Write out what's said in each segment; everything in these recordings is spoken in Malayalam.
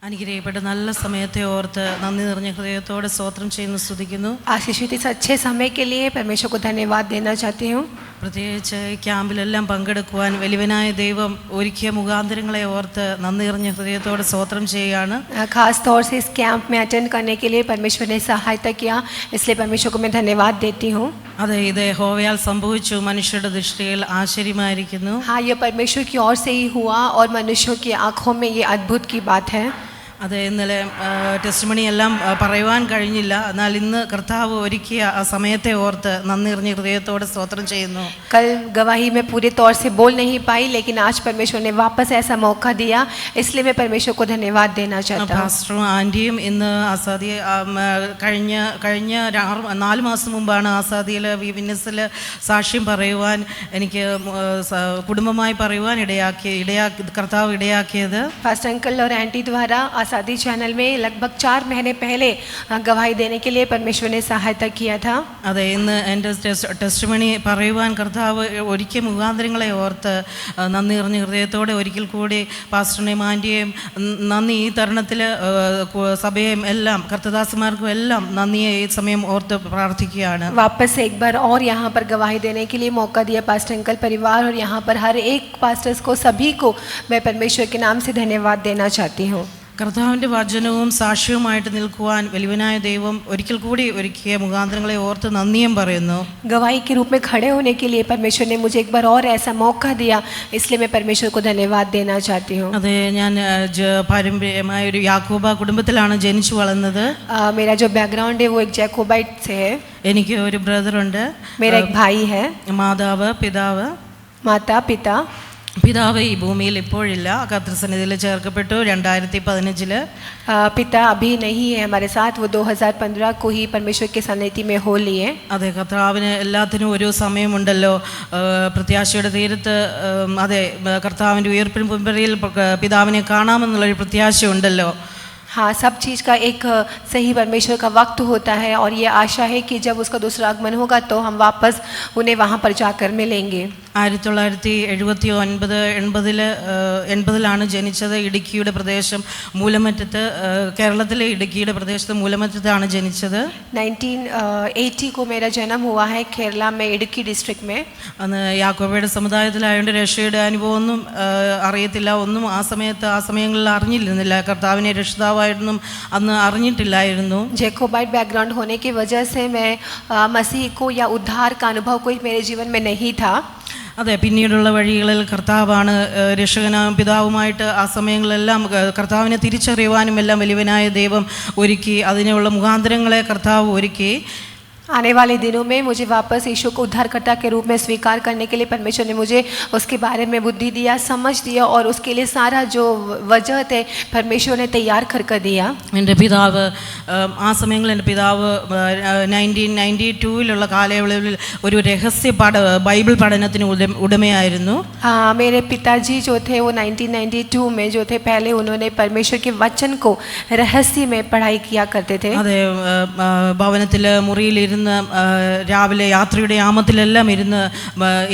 അനുഗ്രഹിക്കപ്പെട്ട നല്ല സമയത്തെ ഓർത്ത് നന്ദി നിറഞ്ഞ ഹൃദയത്തോടെ സ്തോത്രം ചെയ്യുന്നു സ്തുതിക്കുന്നു. आशीषित इस अच्छे समय के लिए परमेश्वर को धन्यवाद देना चाहती हूँ. പ്രത്യേകിച്ച് ക്യാമ്പിലെല്ലാം പങ്കെടുക്കുവാൻ വലിയവനായ ദൈവം ഒരുക്കിയ മുഖാന്തരങ്ങളെ ഓർത്ത് നന്ദി നിറഞ്ഞ ഹൃദയത്തോടെ സ്തോത്രം ചെയ്യുകയാണ്. खास तौर से इस कैंप में अटेंड करने के लिए परमेश्वर ने सहायता किया, इसलिए परमेश्वर को मैं धन्यवाद देती हूँ. അതെ, ഇത് യഹോവയാൽ സംഭവിച്ചു, മനുഷ്യരുടെ ദൃഷ്ടിയിൽ ആശ്ചര്യമായിരിക്കുന്നു. हाँ, ये परमेश्वर की ओर से ही हुआ और मनुष्यों की आंखों में ये अद्भुत की बात है. അതെ, ഇന്നലെ ടെസ്റ്റിമണി എല്ലാം പറയുവാൻ കഴിഞ്ഞില്ല. എന്നാൽ ഇന്ന് കർത്താവ് ഒരുക്കിയ ആ സമയത്തെ ഓർത്ത് നന്ദി നിറഞ്ഞ ഹൃദയത്തോടെ സ്തോത്രം ചെയ്യുന്നു. कल गवाही में पूरे तौर से बोल नहीं पाई, लेकिन आज परमेश्वर ने वापस ऐसा मौका दिया, इसलिए मैं परमेश्वर को धन्यवाद देना चाहता हूँ. പാസ്റ്ററും ആൻറ്റിയും ഇന്ന് ആസാദി കഴിഞ്ഞ 4 മാസം മുമ്പാണ് ആസാദിയിൽ വിനസിൽ സാക്ഷ്യം പറയുവാൻ എനിക്ക് കുടുംബമായി പറയുവാൻ കർത്താവ് ഇടയാക്കിയത്. पास्टर अंकल और आंटी द्वारा आसादी चैनल में लगभग 4 महीने पहले गवाही देने के लिए परमेश्वर ने सहायता किया था. അതെ, ഇന്ന് എൻ്റെ ടെസ്റ്റിമണി പറയുവാൻ കർത്താവ് ഒരുക്കിയ മുഖാന്തരങ്ങളെ ഓർത്ത് നന്ദി നിറഞ്ഞ ഹൃദയത്തോടെ ഒരിക്കൽ കൂടി പാസ്റ്ററിനെയും ആൻറ്റിയെയും നന്ദി, ഈ തരുണത്തിൽ സഭയെയും എല്ലാം കർത്തദാസന്മാർക്കും എല്ലാം നന്ദിയെ ഈ സമയം ഓർത്ത് പ്രാർത്ഥിക്കുകയാണ്. वापस एक बार और यहाँ पर गवाही देने के लिए मौका दिया पास्टर अंकल परिवार और यहाँ पर हर एक पास्टर्स को, सभी को मैं परमेश्वर के नाम से धन्यवाद देना चाहती हूँ. കർത്താവിൻ്റെ വചനവും സാക്ഷ്യവുമായിട്ട് നിൽക്കുവാൻ വലിയവനായ ദൈവം ഒരിക്കൽ കൂടി ഒരുക്കിയ മുഖാന്തരങ്ങളെ ഓർത്ത് നന്ദിയും പറയുന്നു. गवाही के रूप में खड़े होने के लिए परमेश्वर ने मुझे एक बार और ऐसा मौका दिया, इसलिए मैं परमेश्वर को धन्यवाद देना चाहती हूँ. അതെ, ഞാൻ പാരമ്പര്യമായ ഒരു യാക്കോബ കുടുംബത്തിലാണ് ജനിച്ചു വളർന്നത്. मेरा जो बैकग्राउंड है वो एक जैकोबाइट से है. എനിക്ക് ഒരു ബ്രദറുണ്ട്. मेरा एक भाई है. മാതാവ്, പിതാവ്. माता पिता. പിതാവ് ഈ ഭൂമിയിൽ ഇപ്പോഴില്ല, കർത്തൃസന്നിധിയിൽ ചേർക്കപ്പെട്ടു 2015. पिता अभी नहीं है हमारे साथ, वो 2015 को ही परमेश्वर के सन्निधि में हो लिए. അതെ, കർത്താവിന് എല്ലാത്തിനും ഒരു സമയമുണ്ടല്ലോ. പ്രത്യാശയുടെ തീരത്ത് അതെ, കർത്താവിൻ്റെ ഉയർപ്പിന് മുൻപരിയിൽ പിതാവിനെ കാണാമെന്നുള്ളൊരു പ്രത്യാശയുണ്ടല്ലോ. हाँ, सब चीज़ का एक सही परमेश्वर का वक्त होता है, और ये आशा है कि जब उसका दूसरा आगमन होगा तो हम वापस उन्हें वहाँ पर जाकर मिलेंगे. 1980-80 ജനിച്ചത്. ഇടുക്കിയുടെ പ്രദേശം മൂലമറ്റത്ത്, കേരളത്തിലെ ഇടുക്കിയുടെ പ്രദേശത്ത് മൂലമറ്റത്താണ് ജനിച്ചത്. 1980 को मेरा जन्म हुआ है केरला में, इडुक्की डिस्ट्रिक्ट में. അന്ന് യാക്കോബയുടെ സമുദായത്തിലായതുകൊണ്ട് രക്ഷയുടെ അനുഭവം ഒന്നും അറിയത്തില്ല, ഒന്നും ആ സമയങ്ങളിൽ അറിഞ്ഞിരുന്നില്ല. കർത്താവിനെ രക്ഷിതാവായിട്ടൊന്നും അന്ന് അറിഞ്ഞിട്ടില്ലായിരുന്നു. जैकोबाइट बैकग्राउंड होने की वजह से मैं मसीह को या उद्धार का अनुभव कोई मेरे जीवन में नहीं था. അതെ, പിന്നീടുള്ള വഴികളിൽ കർത്താവാണ് രക്ഷകനും പിതാവുമായിട്ട് ആ സമയങ്ങളെല്ലാം കർത്താവിനെ തിരിച്ചറിയുവാനും എല്ലാം വലിയവനായ ദൈവം ഒരുക്കി, അതിനുള്ള മുഖാന്തരങ്ങളെ കർത്താവ് ഒരുക്കി. आने वाले दिनों में मुझे वापस यीशु को उद्धारकर्ता के रूप में स्वीकार करने के लिए परमेश्वर ने मुझे उसके बारे में बुद्धि दिया, समझ दिया, और उसके लिए सारा जो वजह थे परमेश्वर ने तैयार कर दिया. എൻ്റെ പിതാവ് ആ സമയങ്ങളിൽ എൻ്റെ പിതാവ് 1992 കാലയളവിൽ ഒരു രഹസ്യ ബൈബിൾ പഠനത്തിന് ഉടമയായിരുന്നു. हाँ, मेरे पिताजी जो थे वो 1992 में जो थे, पहले उन्होंने परमेश्वर के वचन को रहस्य में पढ़ाई किया करते थे. അതെ, ഭവനത്തിൽ മുറിയിലിരുന്ന് രാവിലെ യാത്രയുടെ യാമത്തിലെല്ലാം ഇരുന്ന്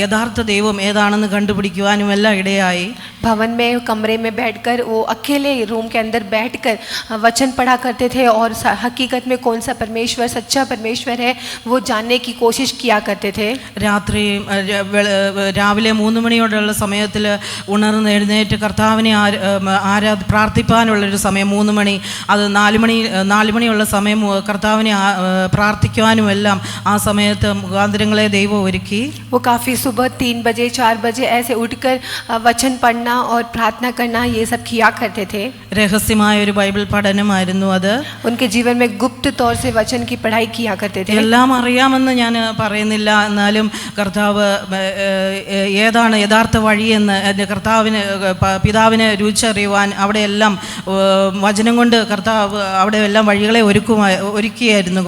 യഥാർത്ഥ ദൈവം ഏതാണെന്ന് കണ്ടുപിടിക്കുവാനും എല്ലാം ഇടയായി. भवन में कमरे में बैठकर वो अकेले रूम के अंदर बैठकर वचन पढ़ा करते थे, और हकीकत में कौन सा परमेश्वर सच्चा परमेश्वर है वो जानने की कोशिश किया करते थे. രാവിലെ 3 മണിയോടുള്ള സമയത്തിൽ ഉണർന്ന് എഴുന്നേറ്റ് കർത്താവിനെ പ്രാർത്ഥിപ്പാനുള്ളൊരു സമയം 3 മണി, അത് 4 മണിയുള്ള സമയം കർത്താവിനെ പ്രാർത്ഥിക്കുവാനും എല്ലാം ആ സമയത്ത് മുഖാന്തരങ്ങളെ ദൈവം ഒരുക്കി. वो काफ़ी सुबह 3 बजे 4 बजे ऐसे उठकर वचन पढ़ना और प्रार्थना करना ये सब किया करते थे. രഹസ്യമായ ഒരു ബൈബിൾ പഠനമായിരുന്നു അത്. उनके जीवन में गुप्त तौर से वचन की पढ़ाई किया करते थे. എല്ലാം അറിയാമെന്ന് ഞാൻ പറയുന്നില്ല, എന്നാലും കർത്താവ് ഏതാണ് യഥാർത്ഥ വഴിയെന്ന് പിതാവിനെ രുചിച്ചറിയുവാൻ അവിടെയെല്ലാം വചനം കൊണ്ട് കർത്താവ് അവിടെ എല്ലാം വഴികളെ ഒരുക്കിയായിരുന്നു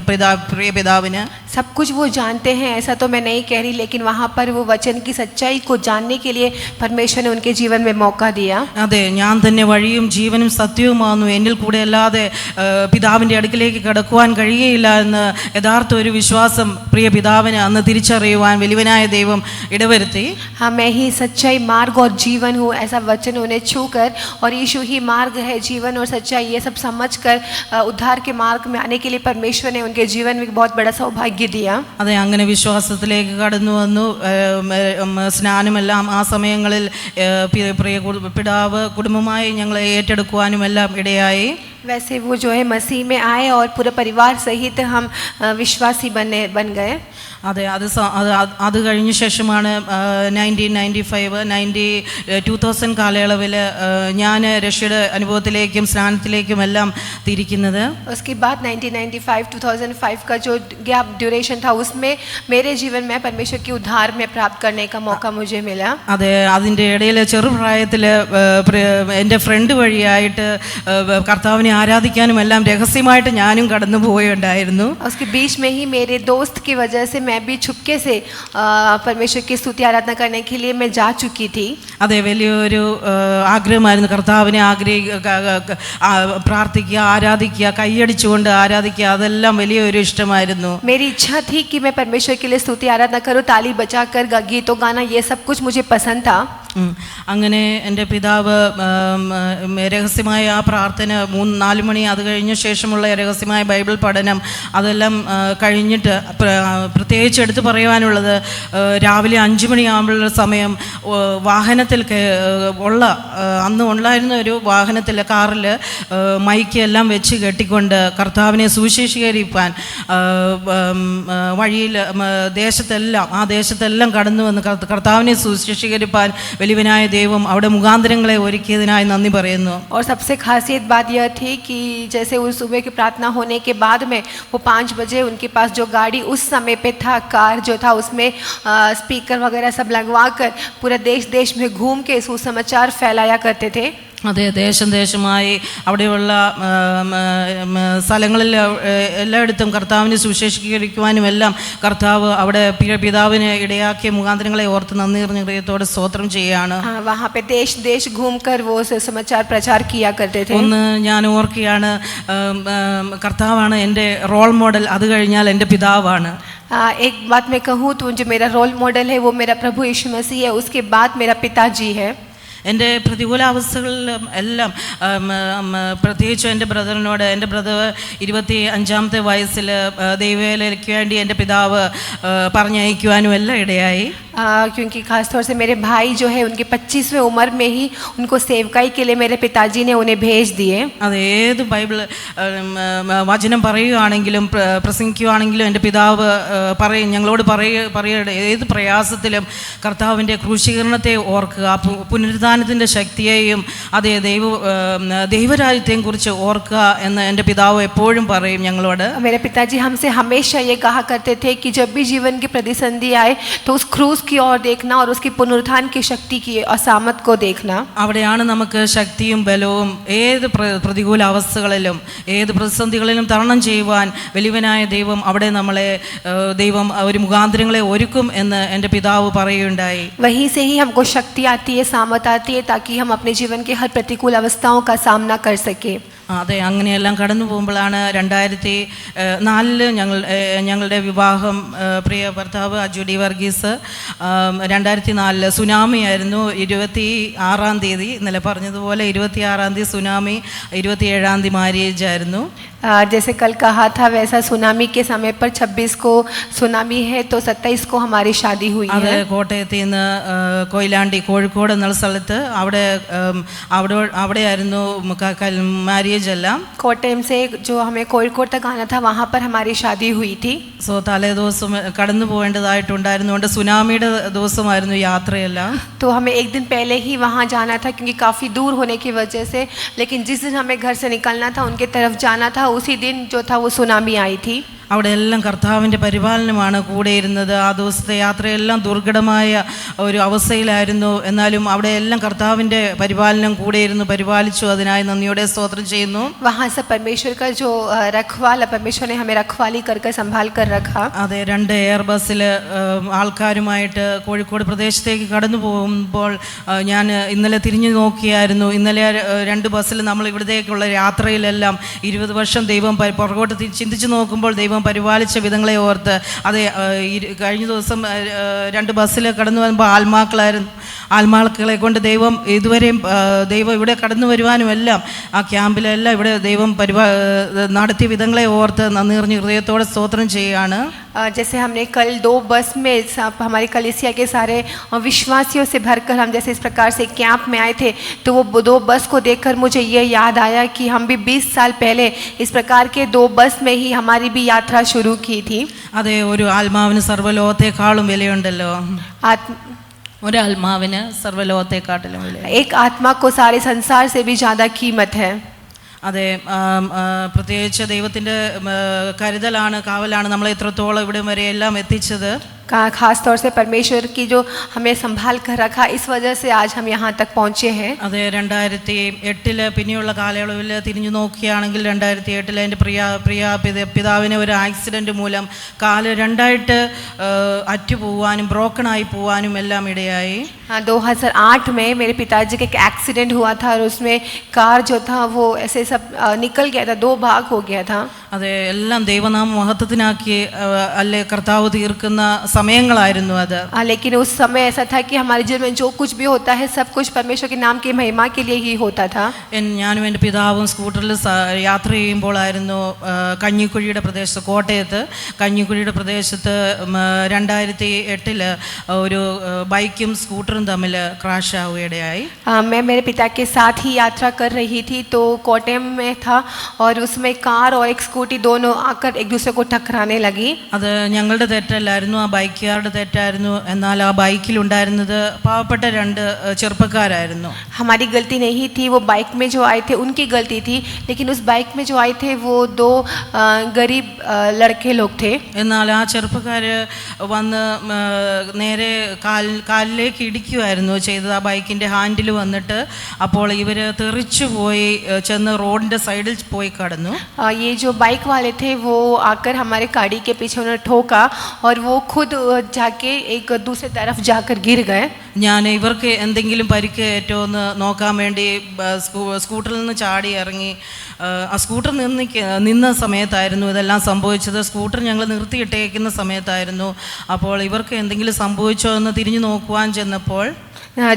പ്രിയ പിതാവിന്. सब कुछ वो जानते हैं ऐसा तो मैं नहीं कह रही, लेकिन वहाँ पर वो वचन की सच्चाई को जानने के लिए परमेश्वर ने उनके जीवन में मौका दिया। അതെ, ഞാൻ തന്നെ വഴിയും ജീവനും സത്യവുമാകുന്നു, എന്നിൽ കൂടെ അല്ലാതെ പിതാവിൻ്റെ അടുക്കിലേക്ക് കടക്കുവാൻ കഴിയുകയില്ല എന്ന് യഥാർത്ഥ ഒരു വിശ്വാസം പ്രിയ പിതാവിന് അന്ന് തിരിച്ചറിയുവാൻ വലിയവനായ ദൈവം ഇടവരുത്തി. हाँ, मैं ही सच्चाई मार्ग और जीवन हूँ, ऐसा वचन उन्हें छूकर, और यीशु ही मार्ग है, जीवन और सच्चाई, ये सब समझकर उद्धार के मार्ग में आने के लिए परमेश्वर ने उनके जीवन में बहुत बड़ा सौभाग्य दिया. അതെ, അങ്ങനെ വിശ്വാസത്തിലേക്ക് കടന്നു വന്നു. സ്നാനമെല്ലാം ആ സമയങ്ങളിൽ പ്രിയ പിതാവ് കുടുംബമായി ഞങ്ങളെ ഏറ്റെടുക്കുവാനും എല്ലാം ഇടയായി. वैसे वो जो है मसीह में आए और पूरे परिवार सहित हम विश्वासी बन गए. അതെ, അത് കഴിഞ്ഞ ശേഷമാണ് 2000 കാലയളവിൽ ഞാൻ രക്ഷയുടെ അനുഭവത്തിലേക്കും സ്നാനത്തിലേക്കും എല്ലാം തിരിക്കുന്നത്. उसके बाद 1995-2005 का जो गैप ड्यूरेशन था उसमें मेरे जीवन में परमेश्वर की उद्धार में प्राप्त करने का मौका मुझे मिला. അതെ, അതിൻ്റെ ഇടയിൽ ചെറുപ്രായത്തിൽ എൻ്റെ ഫ്രണ്ട് വഴിയായിട്ട് കർത്താവിനെ ആരാധിക്കാനും എല്ലാം രഹസ്യമായിട്ട് ഞാനും കടന്നു പോവുകയുണ്ടായിരുന്നു. उसके बीच में ही मेरे दोस्त की वजह से मैं भी छुपके से परमेश्वर की स्तुति आराधना करने के लिए मैं जा चुकी थी. അതെ, വലിയൊരു ആഗ്രഹമായിരുന്നു കർത്താവിനെ പ്രാർത്ഥിക്കുക, ആരാധിക്കുക, കൈയടിച്ചുകൊണ്ട് ആരാധിക്കുക, അതെല്ലാം വലിയൊരു ഇഷ്ടമായിരുന്നു. मेरी इच्छा थी कि मैं परमेश्वर के लिए स्तुति आराधना करूं, ताली बजाकर गीतों गाना, ये सब कुछ मुझे पसंद था. അങ്ങനെ എൻ്റെ പിതാവ് രഹസ്യമായ ആ പ്രാർത്ഥന 3-4 മണി, അത് കഴിഞ്ഞ ശേഷമുള്ള രഹസ്യമായ ബൈബിൾ പഠനം, അതെല്ലാം കഴിഞ്ഞിട്ട് പ്രത്യേകിച്ച് എടുത്തു പറയുവാനുള്ളത് രാവിലെ 5 മണിയാകുമ്പോഴുള്ള സമയം വാഹനത്തിൽ അന്ന് ഉണ്ടായിരുന്ന ഒരു വാഹനത്തിൽ, കാറിൽ മൈക്ക് എല്ലാം വെച്ച് കെട്ടിക്കൊണ്ട് കർത്താവിനെ സുവിശേഷീകരിപ്പാൻ വഴിയിൽ ദേശത്തെല്ലാം കടന്നു വന്ന് കർത്താവിനെ സുവിശേഷീകരിപ്പാൻ വലിയവനായ ദൈവം അവിടെ മുഖാന്തരങ്ങളെ ഒരുക്കിയതിനായി നന്ദി പറയുന്നു. और सबसे खासियत बात यह थी कि जैसे उस सुबह की प्रार्थना होने के बाद में वो 5 बजे उनके पास जो गाड़ी उस समय पे था, कार जो था, उसमें स्पीकर वगैरह सब लगवा कर पूरा देश में घूम के सुसमाचार फैलाया करते थे. അതെ, ദേശമായി അവിടെയുള്ള സ്ഥലങ്ങളിൽ എല്ലായിടത്തും കർത്താവിനെ സുവിശേഷീകരിക്കുവാനും എല്ലാം കർത്താവ് അവിടെ പിതാവിന് ഇടയാക്കിയ മുഖാന്തരങ്ങളെ ഓർത്ത് നന്ദി നിറഞ്ഞ ഹൃദയത്തോടെ സ്തോത്രം ചെയ്യുകയാണ്. ഒന്ന് ഞാൻ ഓർക്കുകയാണ്, കർത്താവാണ് എൻ്റെ റോൾ മോഡൽ, അത് കഴിഞ്ഞാൽ എൻ്റെ പിതാവാണ്. एक बात मैं कहूँ तो जो मेरा रोल मॉडल है वो मेरा प्रभु यीशु मसीह है, उसके बाद मेरा पिताजी है. എൻ്റെ പ്രതികൂലാവസ്ഥകളിലും എല്ലാം പ്രത്യേകിച്ച് എൻ്റെ ബ്രദറിനോട്, എൻ്റെ ബ്രദർ 25-ാമത്തെ വയസ്സിൽ ദൈവവേലയ്ക്ക് വേണ്ടി എൻ്റെ പിതാവ് പറഞ്ഞയക്കുവാനും എല്ലാം ഇടയായി. क्योंकि खासतौर से मेरे भाई जो है उनकी 25वीं उम्र में ही उनको सेवकाई के लिए मेरे पिताजी ने उन्हें भेज दिए. അത് ഏത് ബൈബിൾ വചനം പറയുകയാണെങ്കിലും പ്രസംഗിക്കുകയാണെങ്കിലും എൻ്റെ പിതാവ് ഞങ്ങളോട് പറയുക ഏത് പ്രയാസത്തിലും കർത്താവിൻ്റെ ക്രൂശീകരണത്തെ ഓർക്കുക, പുനരുദ്ധാനത്തിൻ്റെ ശക്തിയെയും അതേ ദൈവരാജ്യത്തെയും കുറിച്ച് ഓർക്കുക എന്ന് എൻ്റെ പിതാവ് എപ്പോഴും പറയും ഞങ്ങളോട്. मेरे पिताजी हमसे हमेशा ये कहा करते थे कि जब भी जीवन की प्रतिसंधि आए तो उस क्रूस की ओर देखना और उसकी पुनरुत्थान की शक्ति की असामत को देखना. അവിടെയാണ് നമുക്ക് ശക്തിയും ബലവും ഏത് പ്രതികൂല അവസ്ഥകളിലും ഏത് പ്രതിസന്ധികളിലും തരണം ചെയ്യുവാൻ വലിയവനായ ദൈവം അവിടെ ദൈവം ഒരു മുഖാന്തരങ്ങളെ ഒരുക്കും എന്ന് എൻ്റെ പിതാവ് പറയുകയുണ്ടായി. वहीं से ही हमको शक्ति आती है, सामत आती है, ताकि हम अपने जीवन के हर प्रतिकूल अवस्थाओं का सामना कर सके. അതെ, അങ്ങനെയെല്ലാം കടന്നു പോകുമ്പോഴാണ് 2004 ഞങ്ങളുടെ വിവാഹം. പ്രിയ ഭർത്താവ് ജൂഡി വർഗീസ് 2004 സുനാമി ആയിരുന്നു. 26-ാം തീയതി, ഇന്നലെ പറഞ്ഞതുപോലെ 26-ാം തീയതി സുനാമി, 27-ാം തീയതി മാര്യേജ് ആയിരുന്നു. जैसे कल कहा था वैसा सुनामी के समय पर 26 को सुनामी है तो 27 को हमारी शादी हुई है. അത് കോട്ടയത്ത് നിന്ന് കൊയിലാണ്ടി കോഴിക്കോട് എന്നുള്ള സ്ഥലത്ത് അവിടെയായിരുന്നു മാര്യേജ് എല്ലാം. കോട്ടയം से जो हमें कोഴിക്കോട് तक आना था वहाँ पर हमारी शादी हुई थी. സോ തലേ ദിവസം കടന്നു പോകേണ്ടതായിട്ടുണ്ടായിരുന്നുകൊണ്ട് സുനാമിയുടെ ദിവസമായിരുന്നു യാത്രയെല്ലാം. तो हमें एक दिन पहले ही वहाँ जाना था क्योंकि काफ़ी दूर होने की वजह से, लेकिन जिस दिन हमें घर से निकलना था उनके तरफ जाना था उसी दिन जो था वो सुनामी आई थी. അവിടെ എല്ലാം കർത്താവിൻ്റെ പരിപാലനമാണ് കൂടെയിരുന്നത്. ആ ദിവസത്തെ യാത്രയെല്ലാം ദുർഘടമായ ഒരു അവസ്ഥയിലായിരുന്നു. എന്നാലും അവിടെ എല്ലാം കർത്താവിൻ്റെ പരിപാലനം കൂടെയിരുന്നു, പരിപാലിച്ചു. അതിനായി നന്ദിയോടെ സ്തോത്രം ചെയ്യുന്നു. वहाँ से परमेश्वर का जो रखवाला, परमेश्वर ने हमें रखवाली कर संभाल कर रखा. അതെ, 2 എയർ ബസ്സിൽ ആൾക്കാരുമായിട്ട് കോഴിക്കോട് പ്രദേശത്തേക്ക് കടന്നു പോകുമ്പോൾ ഞാൻ ഇന്നലെ തിരിഞ്ഞു നോക്കിയായിരുന്നു. ഇന്നലെ 2 ബസ്സിൽ നമ്മൾ ഇവിടത്തേക്കുള്ള യാത്രയിലെല്ലാം 20 വർഷം ദൈവം പുറകോട്ട് ചിന്തിച്ച് നോക്കുമ്പോൾ ദൈവം പരിപാലിച്ച വിധങ്ങളെ ഓർത്ത്, അതെ, കഴിഞ്ഞ ദിവസം 2 ബസ്സിൽ കടന്നു വരുമ്പോൾ ആത്മാക്കളെ കൊണ്ട് ദൈവം ഇതുവരെയും ദൈവം ഇവിടെ കടന്നു വരുവാനും എല്ലാം ആ ക്യാമ്പിലെല്ലാം ഇവിടെ ദൈവം നടത്തിയ വിധങ്ങളെ ഓർത്ത് നന്ദി നിറഞ്ഞ ഹൃദയത്തോടെ സ്തോത്രം ചെയ്യുകയാണ്. जैसे हमने कल 2 बस में हमारी कलीसिया के सारे विश्वासियों से भरकर हम जैसे इस प्रकार से कैंप में आए थे, तो वो 2 बस को देखकर मुझे ये याद आया कि हम भी 20 साल पहले इस प्रकार के 2 बस में ही हमारी भी यात्रा शुरू की थी. അതെ, ഒരു ആത്മാവിന് സർവ്വലോകത്തെക്കാളും വിലയുണ്ടല്ലോ. ഒരു ആത്മാവിന് സർവ്വലോകത്തെക്കാട്ടിലും വില. एक आत्मा को सारे संसार से भी ज़्यादा कीमत है. അതെ, പ്രത്യേകിച്ച് ദൈവത്തിൻ്റെ കരുതലാണ്, കാവലാണ് നമ്മളെ ഇത്രത്തോളം ഇവിടെ വരെ എല്ലാം എത്തിച്ചത്. खास तौर से परमेश्वर की जो हमें संभाल कर रखा, इस वजह से आज हम यहाँ तक पहुँचे हैं. അതെ, 2008 പിന്നെയുള്ള കാലയളവിൽ തിരിഞ്ഞു നോക്കുകയാണെങ്കിൽ 2008 എൻ്റെ പിതാവിന് ഒരു ആക്സിഡൻറ്റ് മൂലം കാല് 2ആയിട്ട് അറ്റുപോവാനും ബ്രോക്കണായി പോവാനും എല്ലാം ഇടയായി. 2008 में मेरे पिताजी का एक एक्सीडेंट हुआ था और उसमें कार जो था वो ऐसे सब निकल गया था, 2 भाग हो गया था. അതെ, എല്ലാം ദൈവനാമ മഹത്വത്തിനാക്കി അല്ലേ കർത്താവ് തീർക്കുന്ന സമയങ്ങളായിരുന്നു അത്. लेकिन उस समय ऐसा था कि हमारे जीवन में जो कुछ भी होता है सब कुछ परमेश्वर के नाम की महिमा के लिए ही होता था. ഞാനും എൻ്റെ പിതാവും സ്കൂട്ടറിൽ യാത്ര ചെയ്യുമ്പോഴായിരുന്നു കഞ്ഞിക്കുഴിയുടെ പ്രദേശത്ത്, കോട്ടയത്ത് കഞ്ഞിക്കുഴിയുടെ പ്രദേശത്ത് 2008 ഒരു ബൈക്കും സ്കൂട്ടറും തമ്മിൽ ക്രാഷ് ആവുകയിടയായി. मैं मेरे पिता के साथ ही यात्रा कर रही थी, तो कोटयम में था और उसमें कार और एक स्कूटी दोनों आकर एक दूसरे को टकराने लगी. അത് ഞങ്ങളുടെ തെറ്റല്ലായിരുന്നു, ആ ബൈക്കുകാരുടെ തെറ്റായിരുന്നു. എന്നാൽ ആ ബൈക്കിലുണ്ടായിരുന്നത് പാവപ്പെട്ട 2 ചെറുപ്പക്കാരായിരുന്നു. हमारी गलती नहीं थी, वो बाइक में जो आए थे उनकी गलती थी, लेकिन उस बाइक में जो आए थे वो 2 गरीब लड़के लोग थे. എന്നാൽ ആ ചെറുപ്പക്കാർ വന്ന് നേരെ കാലിലേക്ക് ഇടിക്കുമായിരുന്നു ചെയ്തത്. ആ ബൈക്കിൻ്റെ ഹാൻഡിൽ വന്നിട്ട് അപ്പോൾ ഇവർ തെറിച്ചു പോയി ചെന്ന് റോഡിൻ്റെ സൈഡിൽ പോയി കടന്നു. ये जो बाइक वाले थे वो आकर हमारे गाड़ी के पीछे उन्होंने ठोका और वो खुद जाके एक दूसरे तरफ जाकर गिर गए. ഞാൻ ഇവർക്ക് എന്തെങ്കിലും പരിക്ക് ഏറ്റവും എന്ന് നോക്കാൻ വേണ്ടി സ്കൂട്ടറിൽ നിന്ന് ചാടി ഇറങ്ങി. ആ സ്കൂട്ടർ നിന്ന സമയത്തായിരുന്നു ഇതെല്ലാം സംഭവിച്ചത്. സ്കൂട്ടർ ഞങ്ങൾ നിർത്തിയിട്ടേക്കുന്ന സമയത്തായിരുന്നു. അപ്പോൾ ഇവർക്ക് എന്തെങ്കിലും സംഭവിച്ചോ എന്ന് തിരിഞ്ഞു നോക്കുവാൻ ചെന്നപ്പോൾ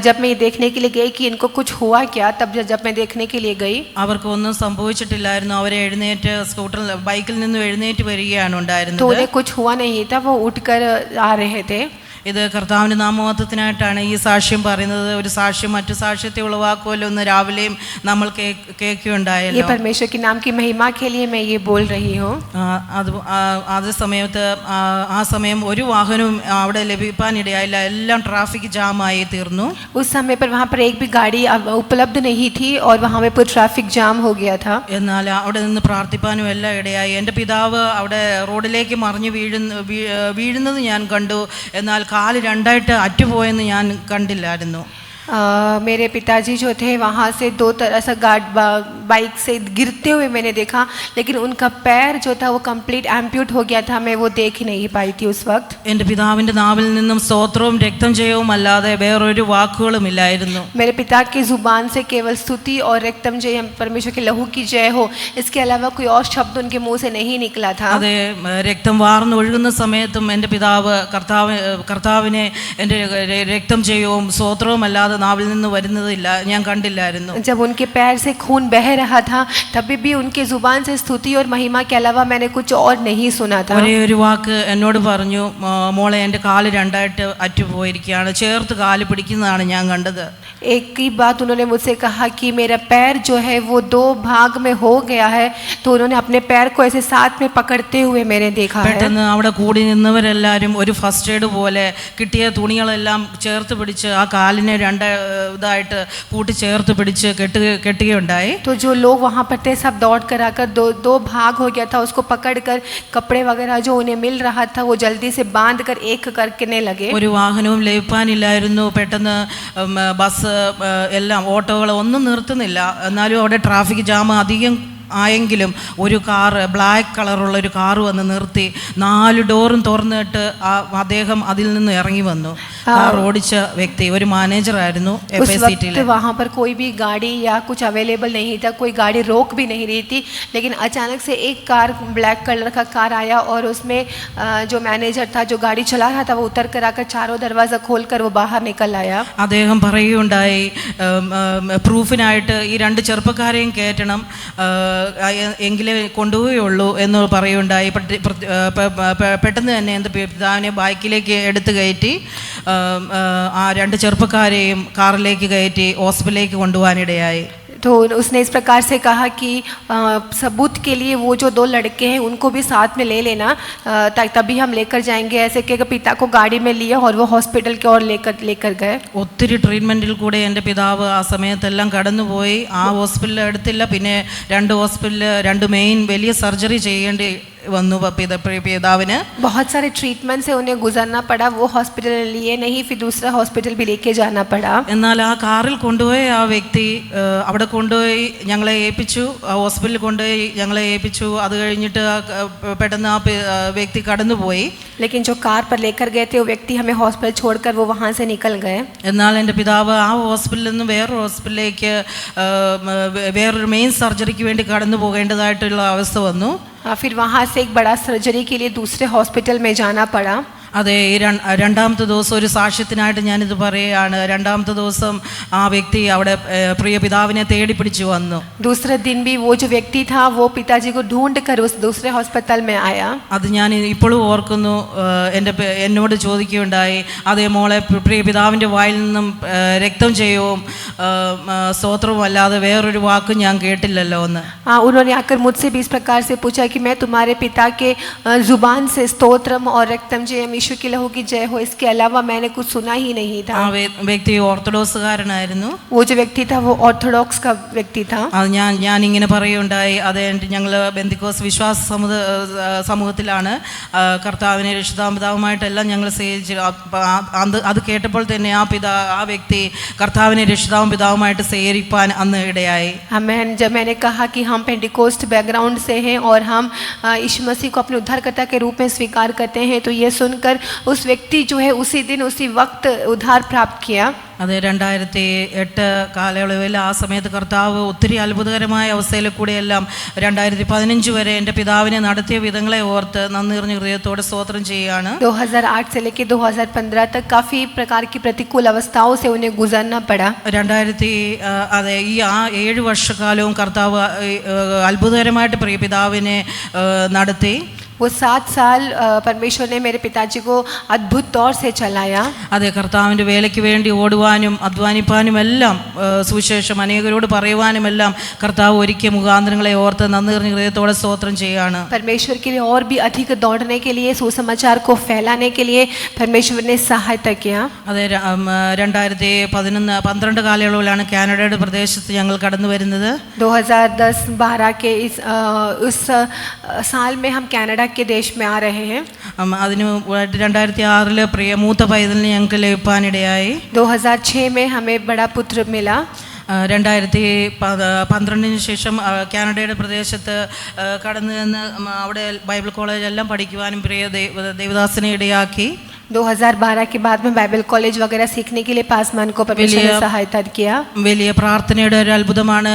जब मैं देखने के लिए गई कि इनको कुछ हुआ क्या, तब जब मैं देखने के लिए गई, അവർക്കൊന്നും സംഭവിച്ചിട്ടില്ലായിരുന്നു. അവരെ എഴുന്നേറ്റ് ബൈക്കിൽ നിന്ന് എഴുന്നേറ്റ് വരികയാണ് ഉണ്ടായിരുന്നത്. तो उन्हें कुछ हुआ नहीं था, वो उठकर आ रहे थे. ഇത് കർത്താവിൻ്റെ നാമമഹത്വത്തിനായിട്ടാണ് ഈ സാക്ഷ്യം പറയുന്നത്. ഒരു സാക്ഷ്യം മറ്റു സാക്ഷ്യത്തെ ഉളവാക്കുമല്ലോ എന്ന് രാവിലെയും നമ്മൾ കേൾക്കുകയുണ്ടായല്ലോ. ये परमेश्वर के नाम की महिमा के लिए मैं ये बोल रही हूँ. അതേ സമയത്ത് ആ സമയം ഒരു വാഹനവും അവിടെ ലഭിക്കാനിടയായില്ല. എല്ലാം ട്രാഫിക് ജാമായി തീർന്നു. उस समय पर वहाँ पर एक भी गाड़ी उपलब्ध नहीं थी और वहाँ में पूरा ट्रैफिक जाम हो गया था. എന്നാൽ അവിടെ നിന്ന് പ്രാർത്ഥിപ്പാനും എല്ലാം ഇടയായി. എൻ്റെ പിതാവ് അവിടെ റോഡിലേക്ക് മറിഞ്ഞു വീഴുന്നത് ഞാൻ കണ്ടു. എന്നാൽ കാല് 2ആയിട്ട് അറ്റുപോയെന്ന് ഞാൻ കണ്ടില്ലായിരുന്നു. मेरे पिताजी जो थे वहाँ से 2 तरह से बाइक से गिरते हुए मैंने देखा, लेकिन उनका पैर जो था वो कंप्लीट एम्प्यूट हो गया था. मैं वो देख ही नहीं पाई थी उस वक्त. എൻ്റെ പിതാവിൻ്റെ നാവിൽ നിന്നും സ്തോത്രവും രക്തം ജയവും അല്ലാതെ വേറൊരു വാക്കുകളും ഇല്ലായിരുന്നു. मेरे पिता की जुबान से केवल स्तुति और रक्तम जय, परमेश्वर के लहू की जय हो, इसके अलावा कोई और शब्द उनके मुंह से नहीं निकला था. അതെ, രക്തം വാർന്നൊഴുകുന്ന സമയത്തും എൻ്റെ പിതാവ് കർത്താവിനെ എൻ്റെ രക്തം ജയവും സ്തോത്രവും അല്ലാതെ നാവിൽ നിന്ന് വരുന്നതില്ല, ഞാൻ കണ്ടില്ലായിരുന്നു. जब उनके पैर से खून बह रहा था तभी भी उनके जुबान से स्तुति और महिमा के अलावा मैंने कुछ और नहीं सुना था. ഒരേ ഒരു വാക്ക് എന്നോട് പറഞ്ഞു, മോളെ എൻ്റെ കാല് 2ആയിട്ട് അറ്റുപോയിരിക്കുകയാണ്, ചേർത്ത് കാല് പിടിക്കുന്നതാണ് ഞാൻ കണ്ടത്. एक ही बात उन्होंने मुझसे कहा कि मेरा पैर जो है वो 2 भाग में हो गया है, तो उन्होंने अपने पैर को ऐसे साथ में पकड़ते हुए मैंने देखा है। പെട്ടെന്ന് അവിടെ കൂടി നിന്നവരെല്ലാവരും ഒരു ഫസ്റ്റ് എയ്ഡ് പോലെ കിട്ടിയ തുണികളെല്ലാം ചേർത്ത് പിടിച്ച് ആ കാലിനെ രണ്ട് ഇതായിട്ട് കൂട്ടി ചേർത്ത് പിടിച്ച് കെട്ടുകയുണ്ടായി. तो जो लोग वहाँ पर थे सब दौड़ कर आकर दो भाग हो गया था, उसको पकड़कर कपड़े वगैरह जो उन्हें मिल रहा था वो जल्दी से बांध कर एक करने लगे. ഒരു വാഹനവും ലഭിക്കാനില്ലായിരുന്നു. പെട്ടെന്ന് ബസ് എല്ലാം ഓട്ടോകൾ ഒന്നും നിർത്തുന്നില്ല. എന്നാലും അവിടെ ട്രാഫിക് ജാം അധികം ആയെങ്കിലും ഒരു കാറ്, ബ്ലാക്ക് കളറുള്ള ഒരു കാറ് വന്ന് നിർത്തി 4 ഡോറും തുറന്നിട്ട് അദ്ദേഹം അതിൽ നിന്ന് ഇറങ്ങി വന്നു. കാർ ഓടിച്ച വ്യക്തി ഒരു മാനേജറായിരുന്നു FACT. वहाँ पर कोई भी गाड़ी या कुछ अवेलेबल नहीं था, कोई गाड़ी रोक भी नहीं रही थी, लेकिन अचानक से एक कार, ब्लैक कलर का कार आया और उसमें जो मैनेजर था, जो गाड़ी चला रहा था, वो उतर कर आकर चारों दरवाज़ा खोलकर वो बाहर निकल आया. അദ്ദേഹം പറയുകയുണ്ടായി, പ്രൂഫിനായിട്ട് ഈ 2 ചെറുപ്പക്കാരെയും കയറ്റണം, എങ്കിലേ കൊണ്ടുപോവുകയുള്ളൂ എന്ന് പറയുകയുണ്ടായി. പെട്ടെന്ന് തന്നെ എൻ്റെ പിതാവിനെ ബൈക്കിലേക്ക് എടുത്തു കയറ്റി ആ 2 ചെറുപ്പക്കാരെയും കാറിലേക്ക് കയറ്റി ഹോസ്പിറ്റലിലേക്ക് കൊണ്ടുപോകാനിടയായി. तो उसने इस प्रकार से कहा कि सबूत के लिए वो जो 2 लड़के हैं उनको भी साथ में ले लेना, तभी हम लेकर जाएंगे. ऐसे कहकर पिता को गाड़ी में लिया और वो हॉस्पिटल की ओर लेकर गए. ഒത്തിരി ട്രീറ്റ്മെൻറ്റിൽ കൂടെ എൻ്റെ പിതാവ് ആ സമയത്തെല്ലാം കടന്നുപോയി. ആ ഹോസ്പിറ്റലിൽ എടുത്തില്ല. പിന്നെ 2 ഹോസ്പിറ്റലിൽ 2 മെയിൻ വലിയ സർജറി ചെയ്യേണ്ടി വന്നു പിതാവിന്. बहुत सारे ट्रीटमेंट से उन्हें गुजरना पड़ा. वो हॉस्पिटल लिए नहीं, फिर दूसरा हॉस्पिटल भी लेके जाना पड़ा. എന്നാൽ ആ കാറിൽ കൊണ്ടുപോയ ആ വ്യക്തി അവിടെ കൊണ്ടുപോയി ഞങ്ങളെ ഏൽപ്പിച്ചു. ഹോസ്പിറ്റലിൽ കൊണ്ടുപോയി ഞങ്ങളെ ഏൽപ്പിച്ചു. അത് കഴിഞ്ഞിട്ട് പെട്ടെന്ന് ആ വ്യക്തി കടന്നുപോയി. लेकिन जो कार पर लेकर गए थे वो व्यक्ति हमें हॉस्पिटल छोड़कर वो वहाँ से निकल गए. എന്നാൽ എൻ്റെ പിതാവ് ആ ഹോസ്പിറ്റലിൽ നിന്ന് വേറൊരു ഹോസ്പിറ്റലിലേക്ക് വേറൊരു മെയിൻ സർജറിക്ക് വേണ്ടി കടന്നു പോകേണ്ടതായിട്ടുള്ള അവസ്ഥ വന്നു. फिर वहाँ से एक बड़ा सर्जरी के लिए दूसरे हॉस्पिटल में जाना पड़ा. അതെ, ഈ രണ്ടാമത്തെ ദിവസം ഒരു സാക്ഷ്യത്തിനായിട്ട് ഞാനിത് പറയുകയാണ്. രണ്ടാമത്തെ ദിവസം ആ വ്യക്തി അവിടെ പ്രിയ പിതാവിനെ തേടി പിടിച്ചു വന്നു. दूसरे दिन भी वो जो व्यक्ति था वो पिताजी को ढूंढ कर उस दूसरे हॉस्पिटल में आया. അത് ഞാൻ ഇപ്പോഴും ഓർക്കുന്നു. എന്നോട് ചോദിക്കുകയുണ്ടായി, അതേ മോളെ, പ്രിയ പിതാവിൻ്റെ വായിൽ നിന്നും രക്തം ചെയ്യവും സ്തോത്രവും അല്ലാതെ വേറൊരു വാക്കും ഞാൻ കേട്ടില്ലല്ലോ എന്ന്. उन्होंने आकर मुझसे भी इस प्रकार से पूछा कि मैं तुम्हारे पिता के जुबान से स्तोत्रम और रक्तम जयम, यीशु की लहू की जय हो, इसके अलावा मैंने कुछ सुना ही नहीं था. ആ വ്യക്തി ഓർത്തഡോക്സുകാരനായിരുന്നു. वो जो व्यक्ति था वो ऑर्थोडॉक्स का व्यक्ति था. അത് ഞാൻ ഇങ്ങനെ പറയുകയുണ്ടായി, അതെ ഞങ്ങൾ ബെന്തിക്കോസ് വിശ്വാസ സമൂഹത്തിലാണ്. കർത്താവിനെ രക്ഷിതാപിതാവുമായിട്ടെല്ലാം ഞങ്ങൾ സ്നേഹിച്ചു. അത് കേട്ടപ്പോൾ തന്നെ ആ വ്യക്തി കർത്താവിനെ രക്ഷിതാവും പിതാവുമായിട്ട് സ്വീകരിപ്പാൻ അന്ന് ഇടയായി. जब मैंने कहा कि हम पेंटिकोस्ट बैकग्राउंड से हैं और हम यीशु मसीह को अपने उद्धारकर्ता के रूप में स्वीकार करते हैं, तो ये सुनकर उस व्यक्ति जो है उसी दिन उसी वक्त उद्धार प्राप्त किया. അത് 2008 കാലയളവിൽ ആ സമയത്ത് കർത്താവ് ഒത്തിരി അത്ഭുതകരമായ അവസ്ഥയിൽ കൂടെയെല്ലാം 2015 വരെ എൻ്റെ പിതാവിനെ നടത്തിയ വിധങ്ങളെ ഓർത്ത് നന്ദി നിറഞ്ഞ ഹൃദയത്തോടെ സ്തോത്രം ചെയ്യുകയാണ്. 2008 से लेकर 2015 तक काफ़ी प्रकार की प्रतिकूल अवस्थाओं से उन्हें गुजरना पड़ा. ഈ 7 വർഷക്കാലവും കർത്താവ് അത്ഭുതകരമായിട്ട് പ്രിയ പിതാവിനെ നടത്തി. वो 7 साल परमेश्वर ने मेरे पिताजी को अद्भुत तौर से चलाया. അതെ, കർത്താവിൻ്റെ വേലയ്ക്ക് വേണ്ടി ഓടുവാനും അധ്വാനിപ്പാനും എല്ലാം സുവിശേഷം അനേകരോട് പറയുവാനുമെല്ലാം കർത്താവ് ഒരുക്കിയ മുഖാന്തരങ്ങളെ ഓർത്ത് നന്ദി നിറഞ്ഞ ഹൃദയത്തോടെ സ്തോത്രം ചെയ്യുകയാണ്. परमेश्वर के लिए और भी अधिक दौड़ने के लिए, सुसमाचार को फैलाने के लिए परमेश्वर ने सहायता किया. അതെ, 2012 കാലയളവിലാണ് കാനഡയുടെ പ്രദേശത്ത് ഞങ്ങൾ കടന്നു വരുന്നത്. 2010-12 के उस साल में हम कनाडा के देश में आ रहे हैं. അതിന് 2006 പ്രിയ മൂത്ത പൈതലിനെ ഞങ്ങൾക്ക് ലഭിക്കാനിടയായി. 2006 में हमें बड़ा पुत्र मिला. 2012 ശേഷം കാനഡയുടെ പ്രദേശത്ത് കടന്നു നിന്ന് അവിടെ ബൈബിൾ കോളേജെല്ലാം പഠിക്കുവാനും പ്രിയ ദേവദാസനെ ഇടയാക്കി. 2012 के बाद में बाइबल कॉलेज वगैरह सीखने के लिए पासमान को परमेश्वर ने सहायता किया. വലിയ പ്രാർത്ഥനയുടെ ഒരു അത്ഭുതമാണ്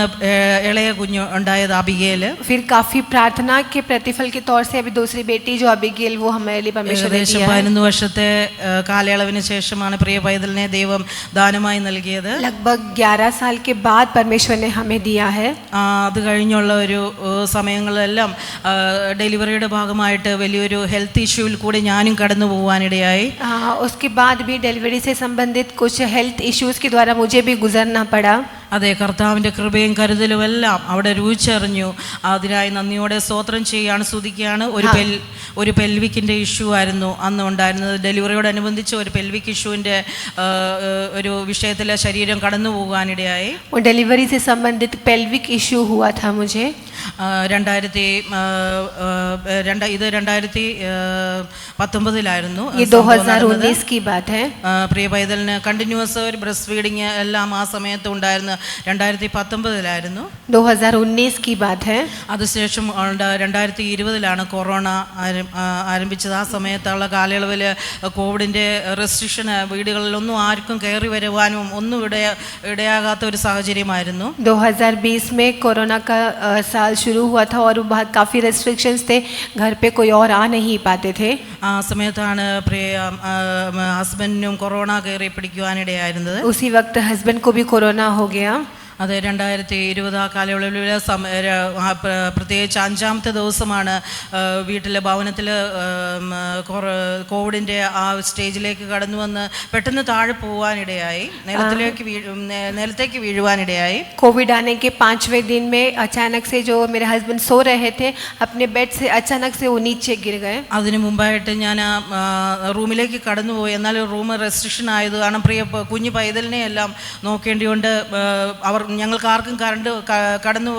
ഇളയ കുഞ്ഞ് ഉണ്ടായത്, അബിഗേൽ. फिर काफी प्रार्थना के प्रतिफल के तौर से अभी दूसरी बेटी जो अबीगेल, वो हमारे लिए परमेश्वर ने दिया. 11 വർഷത്തെ കാലയളവിന് ശേഷമാണ് പ്രിയ പൈതലിനെ ദൈവം ദാനമായി നൽകിയത്. लगभग 11 साल के बाद परमेश्वर ने हमें दिया है. അത് കഴിഞ്ഞുള്ള ഒരു സമയങ്ങളിലെല്ലാം ഡെലിവറിയുടെ ഭാഗമായിട്ട് വലിയൊരു ഹെൽത്ത് ഇഷ്യൂവിൽ കൂടി ഞാനും കടന്നു പോകാനിടയായി. ഇടയായി. उसके बाद भी डिलीवरी से संबंधित कुछ हेल्थ इश्यूज के द्वारा मुझे भी गुजरना पड़ा. അതെ, കർത്താവിൻ്റെ കൃപയും കരുതലും എല്ലാം അവിടെ രുചിച്ചറിഞ്ഞു. അതിനായി നന്ദിയോടെ സ്തോത്രം ചെയ്യുകയാണ്, സ്തുതിക്കുകയാണ്. ഒരു പെൽവിക്കിൻ്റെ ഇഷ്യൂ ആയിരുന്നു അന്ന് ഉണ്ടായിരുന്നത്. ഡെലിവറിയോടനുബന്ധിച്ച് ഒരു പെൽവിക് ഇഷ്യൂവിൻ്റെ ഒരു വിഷയത്തിൽ ശരീരം കടന്നു പോകാനിടയായി. डिलीवरी से संबंधित पेल्विक इश्यू हुआ था मुझे. 2019 ये 2019 की बात है. പ്രിയ പൈതലിന് കണ്ടിന്യൂസ് ഒരു ബ്രസ്റ്റ് ഫീഡിങ് എല്ലാം ആ സമയത്ത് ഉണ്ടായിരുന്നു. 2019 2019 की बात है. അതിനുശേഷം 2020 കൊറോണ ആരംഭിച്ചത്. ആ സമയത്തുള്ള കാലയളവിൽ കോവിഡിൻ്റെ റെസ്ട്രിക്ഷൻ, വീടുകളിലൊന്നും ആർക്കും കയറി വരുവാനും ഒന്നും ഇടയാകാത്ത ഒരു സാഹചര്യമായിരുന്നു. 2020 में कोरोना का साल शुरू हुआ था और काफ़ी रेस्ट्रिक्शंस थे, घर पे कोई और आ नहीं पाते थे. ആ സമയത്താണ് പ്രിയ ഹസ്ബൻഡിനും കൊറോണ കയറി പിടിക്കുവാനിടയായിരുന്നത്. उसी वक्त हस्बैंड को भी कोरोना हो गया. അത് 2020 ആ കാലയളവിൽ പ്രത്യേകിച്ച് 5-ാമത്തെ ദിവസമാണ് വീട്ടിലെ ഭവനത്തിൽ കോവിഡിൻ്റെ ആ സ്റ്റേജിലേക്ക് കടന്നു വന്ന് പെട്ടെന്ന് താഴെ പോകാനിടയായി, നിലത്തേക്ക് വീഴുവാനിടയായി. कोविड आने के 5वें दिन में अचानक से जो मेरे हस्बैंड सो रहे थे अपने बेड से अचानक से वो नीचे गिर गए. അതിനു മുമ്പായിട്ട് ഞാൻ റൂമിലേക്ക് കടന്നുപോയി. എന്നാൽ റൂം റെസ്ട്രിക്ഷൻ ആയത് കാരണം പ്രിയ കുഞ്ഞു പൈതലിനെ എല്ലാം നോക്കേണ്ടിയുണ്ട്. ഞങ്ങൾക്ക് ആർക്കും കടന്നു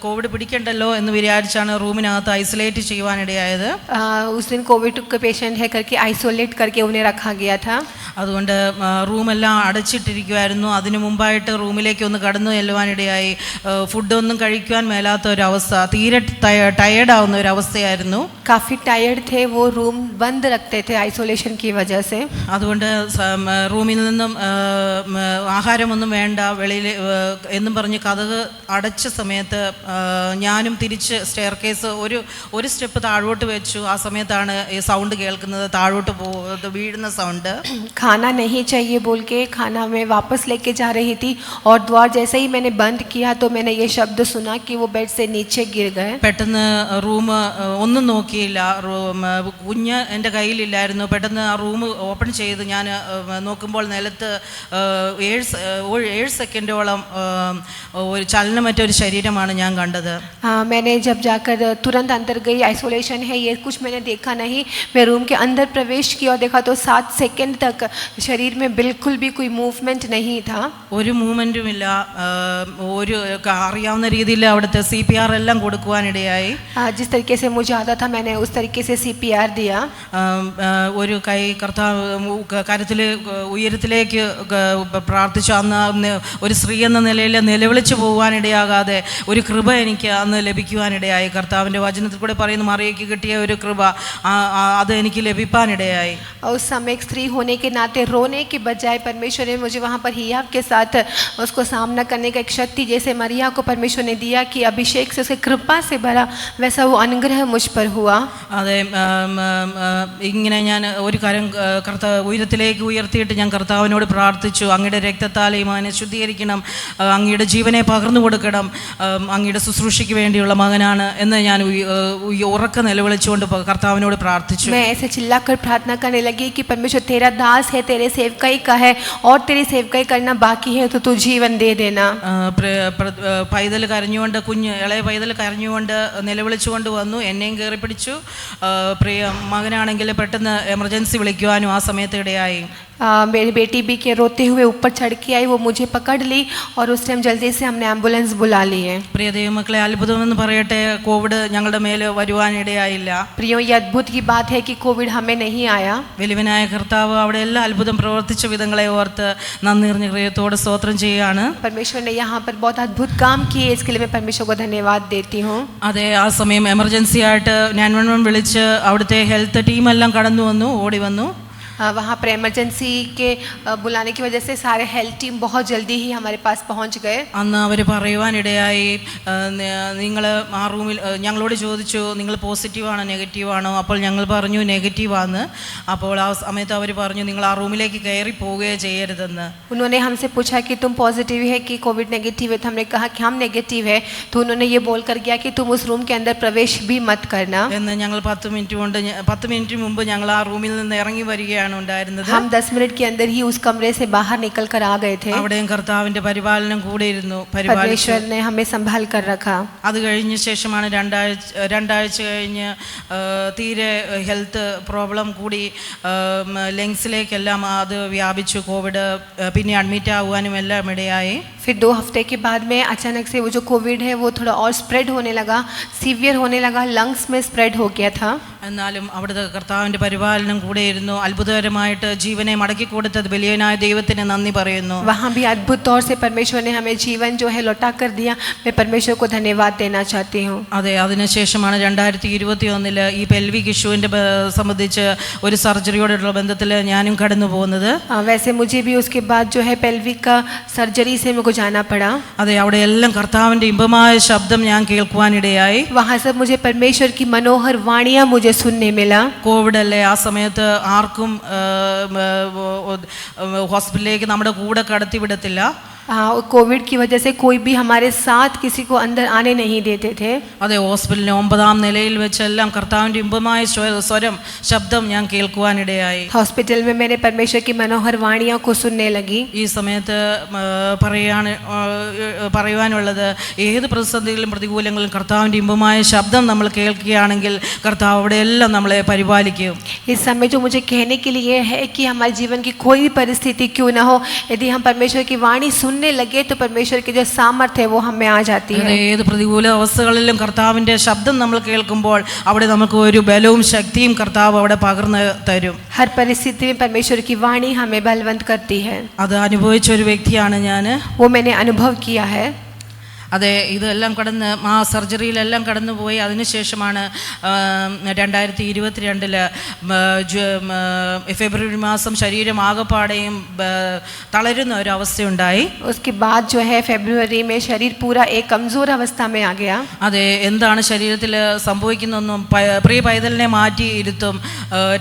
കോവിഡ് പിടിക്കണ്ടല്ലോ എന്ന് വിചാരിച്ചാണ് റൂമിനകത്ത് ഐസൊലേറ്റ് ചെയ്യുവാനിടയായത്. उस दिन कोविड का पेशेंट है करके आइसोलेट करके उन्हें रखा गया था. അതുകൊണ്ട് റൂമെല്ലാം അടച്ചിട്ടിരിക്കുമായിരുന്നു. അതിനു മുമ്പായിട്ട് റൂമിലേക്ക് ഒന്ന് കടന്നു ചെല്ലുവാനിടയായി. ഫുഡൊന്നും കഴിക്കുവാൻ മേലാത്ത ഒരവസ്ഥ, തീരെ ടയേർഡാവുന്ന ഒരവസ്ഥയായിരുന്നു. काफ़ी टायर्ड थे, वो रूम बंद रखते थे आइसोलेशन की वजह से. അതുകൊണ്ട് റൂമിൽ നിന്നും ആഹാരമൊന്നും വേണ്ട, വെളിയിൽ എന്നും പറഞ്ഞ് കതക് അടച്ച സമയത്ത് ഞാനും തിരിച്ച് സ്റ്റെയർ കേസ് ഒരു സ്റ്റെപ്പ് താഴോട്ട് വെച്ചു. ആ സമയത്താണ് ഈ സൗണ്ട് കേൾക്കുന്നത്, താഴോട്ട് വീഴുന്ന സൗണ്ട്. खाना नहीं चाहिए बोल के खाना मैं वापस लेके जा रही थी और द्वार जैसे ही मैंने बंद किया तो मैंने ये शब्द सुना कि वो बेड से नीचे गिर गए. പെട്ടെന്ന് റൂം ഒന്നും നോക്കിയില്ല, കുഞ്ഞ് എൻ്റെ കയ്യിലില്ലായിരുന്നു. പെട്ടെന്ന് ആ റൂം ഓപ്പൺ ചെയ്ത് ഞാൻ നോക്കുമ്പോൾ നിലത്ത് 7 സെക്കൻഡോളം ഒരു ചലനമറ്റ ഒരു ശരീരമാണ് ഞാൻ കണ്ടത്. मैंने जब जाकर तुरंत अंदर गई, आइसोलेशन है ये कुछ मैंने देखा नहीं. मैं रूम के अंदर प्रवेश किया और देखा तो 7 सेकंड तक शरीर में बिल्कुल भी कोई मूवमेंट नहीं था. ഒരു മൂവ്മെൻറ്റും ഇല്ല. ഒരു അറിയാവുന്ന രീതിയിൽ അവിടുത്തെ CPR എല്ലാം കൊടുക്കുവാനിടയായി. जिस तरीके से मुझे आता था मैंने उस तरीके से CPR दिया. ഒരു കൈ കരത്തിൽ ഉയരത്തിലേക്ക് പ്രാർത്ഥിച്ചു. അന്ന് ഒരു സ്ത്രീ എന്ന നിലയിൽ നിലവിളിച്ചു പോകാനിടയാകാതെ ഒരു കൃപ എനിക്ക് അന്ന് ലഭിക്കുവാനിടയായി. കർത്താവിൻ്റെ വചനത്തിൽ കൂടെ പറയുന്ന മറിയയ്ക്ക് കിട്ടിയ ഒരു കൃപ അത് എനിക്ക് ലഭിക്കാനിടയായി. उस समय एक स्त्री होने के नाते रोने के बजाय परमेश्वर ने मुझे वहाँ पर हियाव के साथ उसको सामना करने का एक शक्ति जैसे मरिया को परमेश्वर ने दिया कि अभिषेक से उसके कृपा से भरा वैसा वो अनुग्रह मुझ पर हुआ. അതെ, ഇങ്ങനെ ഞാൻ ഒരു കാര്യം ഉയരത്തിലേക്ക് ഉയർത്തിയിട്ട് ഞാൻ കർത്താവിനോട് പ്രാർത്ഥിച്ചു. അങ്ങയുടെ രക്തത്താലെ മകനെ ശുദ്ധീകരിക്കണം, അങ്ങയുടെ ജീവനെ പകർന്നു കൊടുക്കണം, അങ്ങയുടെ ശുശ്രൂഷയ്ക്ക് വേണ്ടിയുള്ള മകനാണ് എന്ന് ഞാൻ ഉറക്കെ നിലവിളിച്ചുകൊണ്ട് കർത്താവിനോട് പ്രാർത്ഥിച്ചു. मैं ऐसे चिल्लाकर प्रार्थना करने लगी कि परमेश्वर तेरा दास है, तेरे सेवकाई का है और तेरी सेवकाई करना बाकी है तो तू जीवन दे देना. പൈതൽ കരഞ്ഞുകൊണ്ട്, ഇളയ പൈതൽ കരഞ്ഞുകൊണ്ട് നിലവിളിച്ചുകൊണ്ട് വന്നു. എന്നെയും കയറി പിടിച്ചു. പ്രിയ മകനാണെങ്കിൽ പെട്ടെന്ന് എമർജൻസി വിളിക്കുവാനും ആ സമയത്ത് ഇടയായി. मेरी बेटी भी के रोते हुए ऊपर चढ़ के आई, वो मुझे पकड़ ली और उस टाइम जल्दी से हमने एम्बुलेंस बुला ली है. പ്രിയ ദൈവമക്കളെ, അത്ഭുതമെന്ന് പറയട്ടെ, കോവിഡ് ഞങ്ങളുടെ മേൽ വരുവാനിടയായില്ല. प्रियो, ये अद्भुत की बात है कि कोविड हमें नहीं आया. വലിയവനായ കർത്താവ് അവിടെ എല്ലാ അത്ഭുതം പ്രവർത്തിച്ച വിധങ്ങളെ ഓർത്ത് നന്ദി നിറഞ്ഞ ഹൃദയത്തോടെ സ്തോത്രം ചെയ്യുകയാണ്. परमेश्वर ने यहाँ पर बहुत अद्भुत काम किए, इसके लिए मैं परमेश्वर को धन्यवाद देती हूँ. അതെ, ആ സമയം എമർജൻസി ആയിട്ട് 911 വിളിച്ച് അവിടുത്തെ ഹെൽത്ത് ടീമെല്ലാം കടന്നു വന്നു, ഓടി വന്നു. वहाँ पर इमरजेंसी के बुलाने की वजह से सारे हेल्थ टीम बहुत जल्दी ही हमारे पास पहुँच गए. അന്ന് അവർ പറയുവാനിടയായി, നിങ്ങൾ ആ റൂമിൽ ഞങ്ങളോട് ചോദിച്ചു നിങ്ങൾ പോസിറ്റീവാണോ നെഗറ്റീവാണോ. അപ്പോൾ ഞങ്ങൾ പറഞ്ഞു നെഗറ്റീവാണ്. അപ്പോൾ ആ സമയത്ത് അവർ പറഞ്ഞു നിങ്ങൾ ആ റൂമിലേക്ക് കയറി പോവുകയോ ചെയ്യരുതെന്ന്. उन्होंने हमसे पूछा कि तुम पॉजिटिव है कि कोविड नेगेटिव है. तो हमने कहा कि हम नेगेटिव है. तो उन्होंने ये बोल कर गया कि तुम उस रूम के अंदर प्रवेश भी मत करना. എന്ന് ഞങ്ങൾ 10 മിനിറ്റ് മുമ്പ് ഞങ്ങൾ ആ റൂമിൽ നിന്ന് ഇറങ്ങി വരികയാണ് ഉണ്ടായിരുന്നത്. हम 10 मिनट के अंदर ही उस कमरे से बाहर निकल कर आ गए थे. അവിടെയും കർത്താവിന്റെ പരിപാലനം കൂടെ ഇരുന്നു. परमेश्वर ने हमें संभाल कर रखा. അത് കഴിഞ്ഞ ശേഷമാണ് രണ്ടാഴ്ച കഴിഞ്ഞ് തീരെ ഹെൽത്ത് പ്രോബ്ലം കൂടി ലങ്സിലേക്കെല്ലാം അത് വ്യാപിച്ചു. കോവിഡ് പിന്നെ അഡ്മിറ്റ് ആകുവാനും എല്ലാം ഇടയായി. फिर 2 हफ्ते के बाद में अचानक से वो जो कोविड है वो थोड़ा और स्प्रेड होने लगा, सीवियर होने लगा, लंग्स में स्प्रेड हो गया था. എന്നാലും അവിടുത്തെ കർത്താവിൻ്റെ പരിപാലനം കൂടെ ഇരുന്നു. അത്ഭുതകരമായിട്ട് ജീവനെ മടക്കി കൊടുത്തത് വലിയനായ ദൈവത്തിന് നന്ദി പറയുന്നു. वहाँ भी अद्भुत तौर से परमेश्वर ने हमें जीवन जो है लौटा कर दिया. मैं परमेश्वर को धन्यवाद देना चाहती हूँ. അതെ, അതിനുശേഷമാണ് 2021 ഈ പെൽവിക് ഇഷ്യൂവിൻ്റെ സംബന്ധിച്ച് ഒരു സർജറിയോടുള്ള ബന്ധത്തിൽ ഞാനും കടന്നു പോകുന്നത്. वैसे मुझे भी उसके बाद जो है पेल्विक का सर्जरी से मुझे जाना पड़ा. അതെ, അവിടെ എല്ലാം കർത്താവിൻ്റെ ഇമ്പമായ ശബ്ദം ഞാൻ കേൾക്കുവാനിടയായി. वहाँ सब मुझे परमेश्वर की मनोहर वाणियाँ मुझे सुनने मिला. കോവിഡ് അല്ലേ, ആ സമയത്ത് ആർക്കും ഹോസ്പിറ്റലിലേക്ക് നമ്മുടെ കൂടെ കടത്തി വിടത്തില്ല. कोविड की वजह से कोई भी हमारे साथ किसी को अंदर आने नहीं देते थे. അതെ, ഹോസ്പിറ്റലിലെ 9ാം നിലയിൽ വെച്ചെല്ലാം കർത്താവിൻ്റെ ഇമ്പമായ സ്വരം ശബ്ദം ഞാൻ കേൾക്കുവാനിടയായി. हॉस्पिटल में मैंने परमेश्वर की मनोहर वाणियों को सुनने लगी. ഈ സമയത്ത് പറയുവാനുള്ളത്, ഏത് പ്രതിസന്ധികളിലും പ്രതികൂലങ്ങളിലും കർത്താവിൻ്റെ ഇമ്പമായ ശബ്ദം നമ്മൾ കേൾക്കുകയാണെങ്കിൽ കർത്താവ് അവിടെയെല്ലാം നമ്മളെ പരിപാലിക്കും. इस समय जो मुझे कहने के लिए है कि हमारे जीवन की कोई भी परिस्थिति क्यों ना हो, यदि हम परमेश्वर की वाणी सुनने लगे तो परमेश्वर की जो सामर्थ्य है वो हमें आ जाती है. ഏത് പ്രതികൂല അവസ്ഥകളിലും കർത്താവിൻ്റെ ശബ്ദം നമ്മൾ കേൾക്കുമ്പോൾ അവിടെ നമുക്ക് ഒരു ബലവും ശക്തിയും കർത്താവ് അവിടെ പകർന്നു തരും. हर परिस्थिति में परमेश्वर की वाणी हमें बलवंत करती है. അത് അനുഭവിച്ച ഒരു വ്യക്തിയാണ് ഞാൻ. वो मैंने अनुभव किया है. അതെ, ഇതെല്ലാം കടന്ന് ആ സർജറിയിലെല്ലാം കടന്നുപോയി. അതിനുശേഷമാണ് 2022 ഫെബ്രുവരി മാസം ശരീരം ആകപ്പാടെയും തളരുന്ന ഒരു അവസ്ഥയുണ്ടായി. उसके बाद जो है ഫെബ്രുവരി में शरीर पूरा एक कमजोर अवस्था में आ गया. അതെ, എന്താണ് ശരീരത്തിൽ സംഭവിക്കുന്നൊന്നും പ്രിയ പൈതലിനെ മാറ്റി ഇരുത്തും.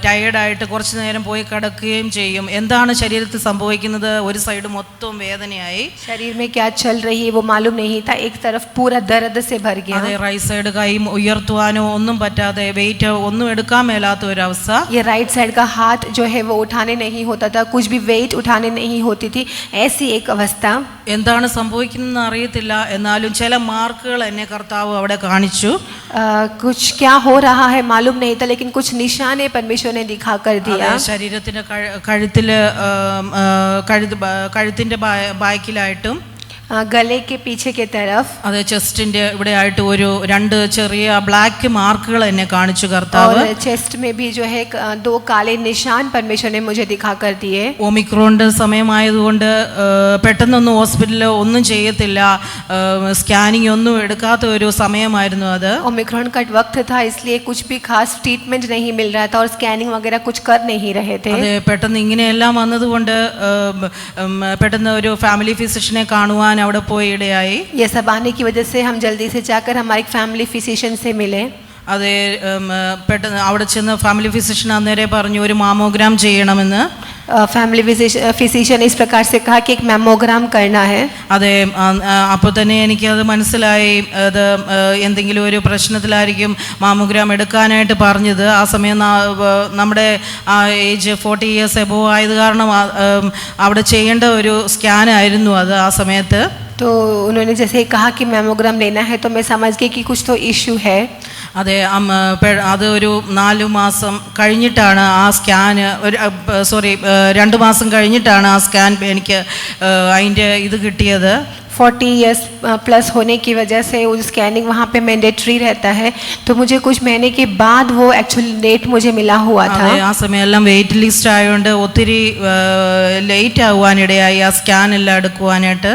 ടയേർഡായിട്ട് കുറച്ച് നേരം പോയി കിടക്കുകയും ചെയ്യും. എന്താണ് ശരീരത്തിൽ സംഭവിക്കുന്നത്? ഒരു സൈഡ് മൊത്തം വേദനയായി. शरीर में क्या चल रही है वो मालूम नहीं था. एक तरफ पूरा दर्द से भर गया. അതെ, റൈറ്റ് സൈഡ് കൈ ഉയർത്തുവാനോ ഒന്നും പറ്റാതെ, വെയിറ്റ് ഒന്നും എടുക്കാൻ മേലാത്ത ഒരു അവസ്ഥ. ये राइट साइड का हाथ जो है वो उठाने नहीं होता था, कुछ भी वेट उठाने नहीं होती थी, ऐसी एक अवस्था. എന്താണ് സംഭവിക്കുന്നതെന്ന് അറിയത്തില്ല. എന്നാലും ചില മാർക്കുകൾ എന്നെ കർത്താവ് അവിടെ കാണിച്ചു. कुछ क्या हो रहा है मालूम नहीं था, लेकिन कुछ निशाने परमेश्वर ने दिखा कर दिया. ശരീരത്തിന്റെ കഴുത്തിന്റെ ബാക്കിലായിട്ടും गले के पीछे के तरफ, അതെ, ചെസ്റ്റിന്റെ ഇവിടെ ആയിട്ട് ഒരു 2 ചെറിയ ബ്ലാക്ക് മാർക്കുകൾ എന്നെ കാണിച്ചു കർത്താവ്. और चेस्ट में भी जो है 2 काले निशान परमेश्वर ने मुझे दिखा कर दिए. ഒമിക്രോണിന്റെ സമയമായതുകൊണ്ട് പെട്ടെന്നൊന്നും ഹോസ്പിറ്റലിൽ ഒന്നും ചെയ്യത്തില്ല, സ്കാനിങ് ഒന്നും എടുക്കാത്ത ഒരു സമയമായിരുന്നു അത്. ओमिक्रॉन का वक्त था, इसलिए कुछ भी खास ट्रीटमेंट नहीं मिल रहा था और स्कैनिंग वगैरह कुछ कर नहीं रहे थे. അതെ, പെട്ടെന്ന് ഇങ്ങനെയെല്ലാം വന്നതുകൊണ്ട് പെട്ടെന്ന് ഒരു ഫാമിലി ഫിസിഷ്യനെ കാണുവാൻ അവിടെ പോയി ഇടയായി. ये सब आने की वजह से हम जल्दी से जाकर हमारे फैमिली फिजिशियन से मिले. അതെ, പെട്ടെന്ന് അവിടെ ചെന്ന് ഫാമിലി ഫിസിഷ്യൻ അന്നേരം പറഞ്ഞു ഒരു മാമോഗ്രാം ചെയ്യണമെന്ന്. फैमिली फिजिशियन इस प्रकार से कहा कि एक मैमोग्राम करना है. അതെ, അപ്പോൾ തന്നെ എനിക്കത് മനസ്സിലായി അത് എന്തെങ്കിലും ഒരു പ്രശ്നത്തിലായിരിക്കും മാമോഗ്രാം എടുക്കാനായിട്ട് പറഞ്ഞത്. ആ സമയം നമ്മുടെ ഏജ് 40 years എബോവ് ആയത് കാരണം അവിടെ ചെയ്യേണ്ട ഒരു സ്കാൻ ആയിരുന്നു അത് ആ സമയത്ത്. तो उन्होंने जैसे कहा कि मैमोग्राम लेना है तो मैं समझ गई कि कुछ तो इश्यू है. അതെ, അത് ഒരു 4 മാസം കഴിഞ്ഞിട്ടാണ് ആ സ്കാൻ, 2 മാസം കഴിഞ്ഞിട്ടാണ് ആ സ്കാൻ എനിക്ക് അതിൻ്റെ ഇത് കിട്ടിയത്. 40 इयर्स प्लस होने की वजह से वो स्कैनिंग वहाँ पे मैंडेटरी रहता है, तो मुझे कुछ महीने के बाद वो एक्चुअली डेट मुझे मिला हुआ था। ആ സമയമെല്ലാം വെയിറ്റ് ലിസ്റ്റ് ആയതുകൊണ്ട് ഒത്തിരി ലേറ്റ് ആവാനിടയായി ആ സ്കാൻ എല്ലാം എടുക്കുവാനായിട്ട്।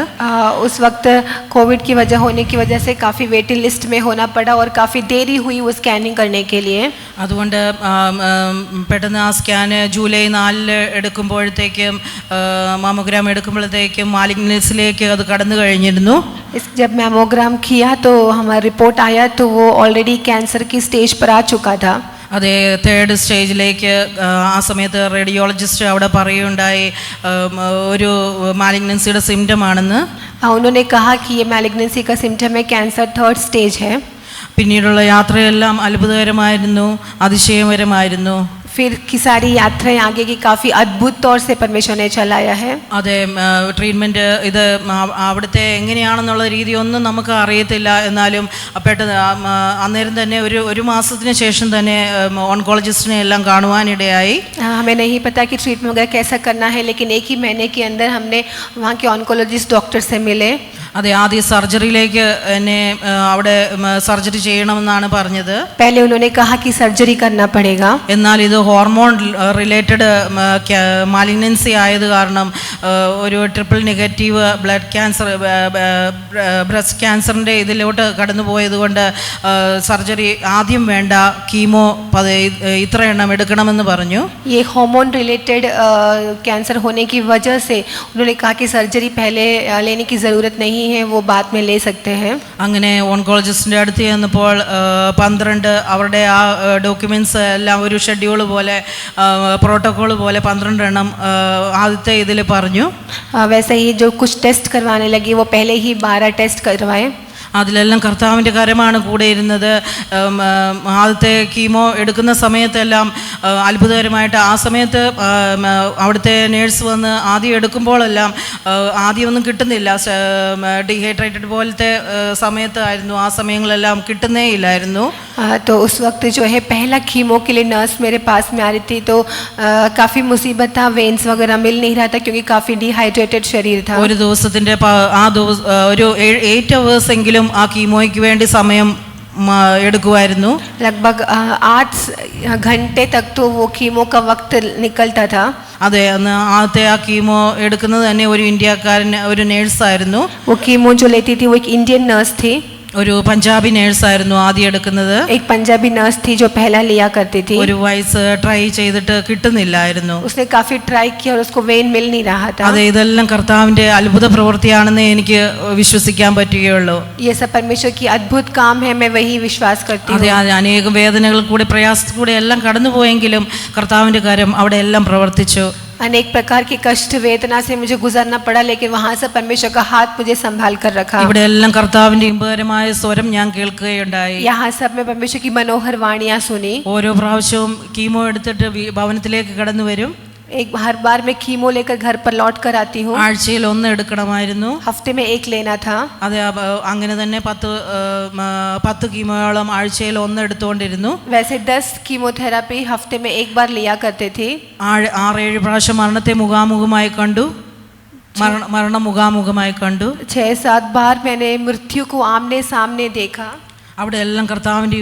उस वक्त कोविड की वजह होने की वजह से काफ़ी वेटिंग लिस्ट में होना पड़ा और काफ़ी देरी हुई वो स्कैनिंग करने के लिए। അതുകൊണ്ട് പെട്ടെന്ന് ആ സ്കാന് ജൂലൈ 4 എടുക്കുമ്പോഴത്തേക്കും മാമോഗ്രാം എടുക്കുമ്പോഴത്തേക്കും മാലിഗ്നൻസിലേക്ക് അത് കടന്നു കഴിഞ്ഞിരുന്നു। जब मैमोग्राम किया तो हमारा रिपोर्ट आया तो वो ऑलरेडी कैंसर की स्टेज पर आ चुका था। അതെ, 3rd സ്റ്റേജിലേക്ക് ആ സമയത്ത് റേഡിയോളജിസ്റ്റ് അവിടെ പറയുകയുണ്ടായി ഒരു മാലിഗ്നൻസിയുടെ സിംറ്റം ആണെന്ന്। उन्होंने कहा कि ये मैलिग्नेंसी का सिम्टम है, कैंसर 3rd स्टेज है। പിന്നീടുള്ള യാത്രയെല്ലാം അത്ഭുതകരമായിരുന്നു, അതിശയകരമായിരുന്നു। फिर की सारी यात्राएं आगे की काफ़ी अद्भुत तौर से परमेश्वर ने चलाया है। അതെ, ട്രീറ്റ്മെൻറ്റ് ഇത് അവിടുത്തെ എങ്ങനെയാണെന്നുള്ള രീതിയൊന്നും നമുക്ക് അറിയത്തില്ല, എന്നാലും പെട്ടെന്ന് അന്നേരം തന്നെ ഒരു മാസത്തിന് ശേഷം തന്നെ ഓൺകോളജിസ്റ്റിനെ എല്ലാം കാണുവാനിടയായി। हमें नहीं पता कि ट्रीटमेंट वगैरह कैसा करना है, लेकिन 1 ही महीने के अंदर हमने वहाँ के ऑन्कोलॉजिस्ट डॉक्टर से मिले। അതെ, ആദ്യം സർജറിയിലേക്ക് എന്നെ അവിടെ സർജറി ചെയ്യണമെന്നാണ് പറഞ്ഞത്। पहले उन्होंने कहा कि सर्जरी करना पड़ेगा, എന്നാൽ ഇത് ഹോർമോൺ റിലേറ്റഡ് മാലിഗ്നൻസി ആയത് കാരണം ഒരു triple negative blood cancer breast ക്യാൻസറിൻ്റെ ഇതിലോട്ട് കടന്നു പോയതുകൊണ്ട് സർജറി ആദ്യം വേണ്ട, കീമോ ഇത്ര എണ്ണം എടുക്കണമെന്ന് പറഞ്ഞു। ये हार्मोन रिलेटेड कैंसर होने की वजह से उन्होंने कहा कि सर्जरी पहले लेने की ज़रूरत नहीं है, वो बाद में ले सकते हैं। അങ്ങനെ ഓൺകോളജിസ്റ്റിൻ്റെ അടുത്ത് ചെന്നപ്പോൾ 12 അവരുടെ ആ ഡോക്യുമെൻറ്റ്സ് എല്ലാം ഒരു ഷെഡ്യൂൾ പോലെ പ്രോട്ടോകോൾ പോലെ 12 എണ്ണം ആദ്യത്തെ ഇതിൽ പറഞ്ഞു। वैसे ही जो कुछ टेस्ट करवाने लगी वो पहले ही 12 टेस्ट करवाए। അതിലെല്ലാം കർത്താവിൻ്റെ കരമാണ് കൂടെ ഇരുന്നത്। ആദ്യത്തെ കീമോ എടുക്കുന്ന സമയത്തെല്ലാം അത്ഭുതകരമായിട്ട് ആ സമയത്ത് അവിടുത്തെ നേഴ്സ് വന്ന് ആദ്യം എടുക്കുമ്പോഴെല്ലാം ആദ്യമൊന്നും കിട്ടുന്നില്ല, ഡീഹൈഡ്രേറ്റഡ് പോലത്തെ സമയത്തായിരുന്നു, ആ സമയങ്ങളെല്ലാം കിട്ടുന്നേ ഇല്ലായിരുന്നു। तो उस वक्त जो है पहला कीमो के लिए नर्स मेरे पास में आ रही थी, तो काफ़ी मुसीबत था, वेन्स वगैरह मिल नहीं रहा था क्योंकि काफ़ी डिहाइड्रेटेड शरीर था। ഒരു ദിവസത്തിൻ്റെ ആ ദിവസം ഒരു 8 hours എങ്കിലും ആ കീമോയ്ക്ക് വേണ്ടി സമയം എടുക്കുമായിരുന്നു। लगभग 8 घंटे तक तो वो कीमो का वक्त निकलता था। അതെ, അന്ന് ആദ്യത്തെ ആ കീമോ എടുക്കുന്നത് തന്നെ ഒരു ഇന്ത്യക്കാരൻ, ഒരു നേഴ്സായിരുന്നു। वो कीमो जो लेती थी वो एक इंडियन नर्स थी, ഒരു പഞ്ചാബി നേഴ്സായിരുന്നു ആദ്യം എടുക്കുന്നത്। एक पंजाबी नर्स थी जो पहला लिया करती थी। ഒരു വയസ്സ് ട്രൈ ചെയ്തിട്ട് കിട്ടുന്നില്ലായിരുന്നു। उसने काफ़ी ट्राई किया और उसको वेन मिल नहीं रहा था। അതെ, ഇതെല്ലാം കർത്താവിൻ്റെ അത്ഭുത പ്രവൃത്തിയാണെന്ന് എനിക്ക് വിശ്വസിക്കാൻ പറ്റുകയുള്ളൂ। ये सब परमेश्वर की अद्भुत काम है, मैं वही विश्वास करती हूँ। അതെ, അനേകം വേദനകൾ കൂടെ പ്രയാസത്തിൽ കൂടെ എല്ലാം കടന്നുപോയെങ്കിലും കർത്താവിൻ്റെ കരം അവിടെ എല്ലാം പ്രവർത്തിച്ചു। अनेक प्रकार की कष्ट वेदना से मुझे गुजरना पड़ा, लेकिन वहाँ से परमेश्वर का हाथ मुझे संभाल कर रखा। ഇവിടെ എല്ലാം കർത്താവിൻ്റെ ഇമ്പകരമായ സ്വരം ഞാൻ കേൾക്കുകയുണ്ടായി। यहाँ सब में परमेश्वर की मनोहर वाणियाँ सुनी। ഓരോ പ്രാവശ്യവും കീമോ എടുത്തിട്ട് ഭവനത്തിലേക്ക് കടന്നു വരും। हर बार मैं कीमो लेकर घर पर लौट कर आती हूँ। ആഴ്ചയിൽ 1 എടുക്കണമായിരുന്നു, हफ्ते में 1 लेना था। അതെ, അങ്ങനെ തന്നെ 10 കീമോയോളം ആഴ്ചയിൽ 1 എടുത്തുകൊണ്ടിരുന്നു। वैसे 10 कीमोथेरापी हफ्ते में 1 बार लिया करते थे। 6-7 പ്രാവശ്യം മരണത്തെ മുഖാമുഖമായി കണ്ടു, മരണം മുഖാമുഖമായി കണ്ടു। 6-7 बार मैंने मृत्यु को आमने सामने देखा। അവിടെ എല്ലാം കർത്താവിൻ്റെ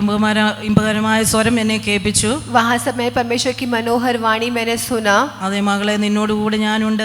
ഇമ്പകരമായ സ്വരം എന്നെ കേൾപ്പിച്ചു। वहाँ सब मैं परमेश्वर की मनोहर वाणी मैंने सुना। അതെ, മകളെ നിന്നോടുകൂടി ഞാനുണ്ട്,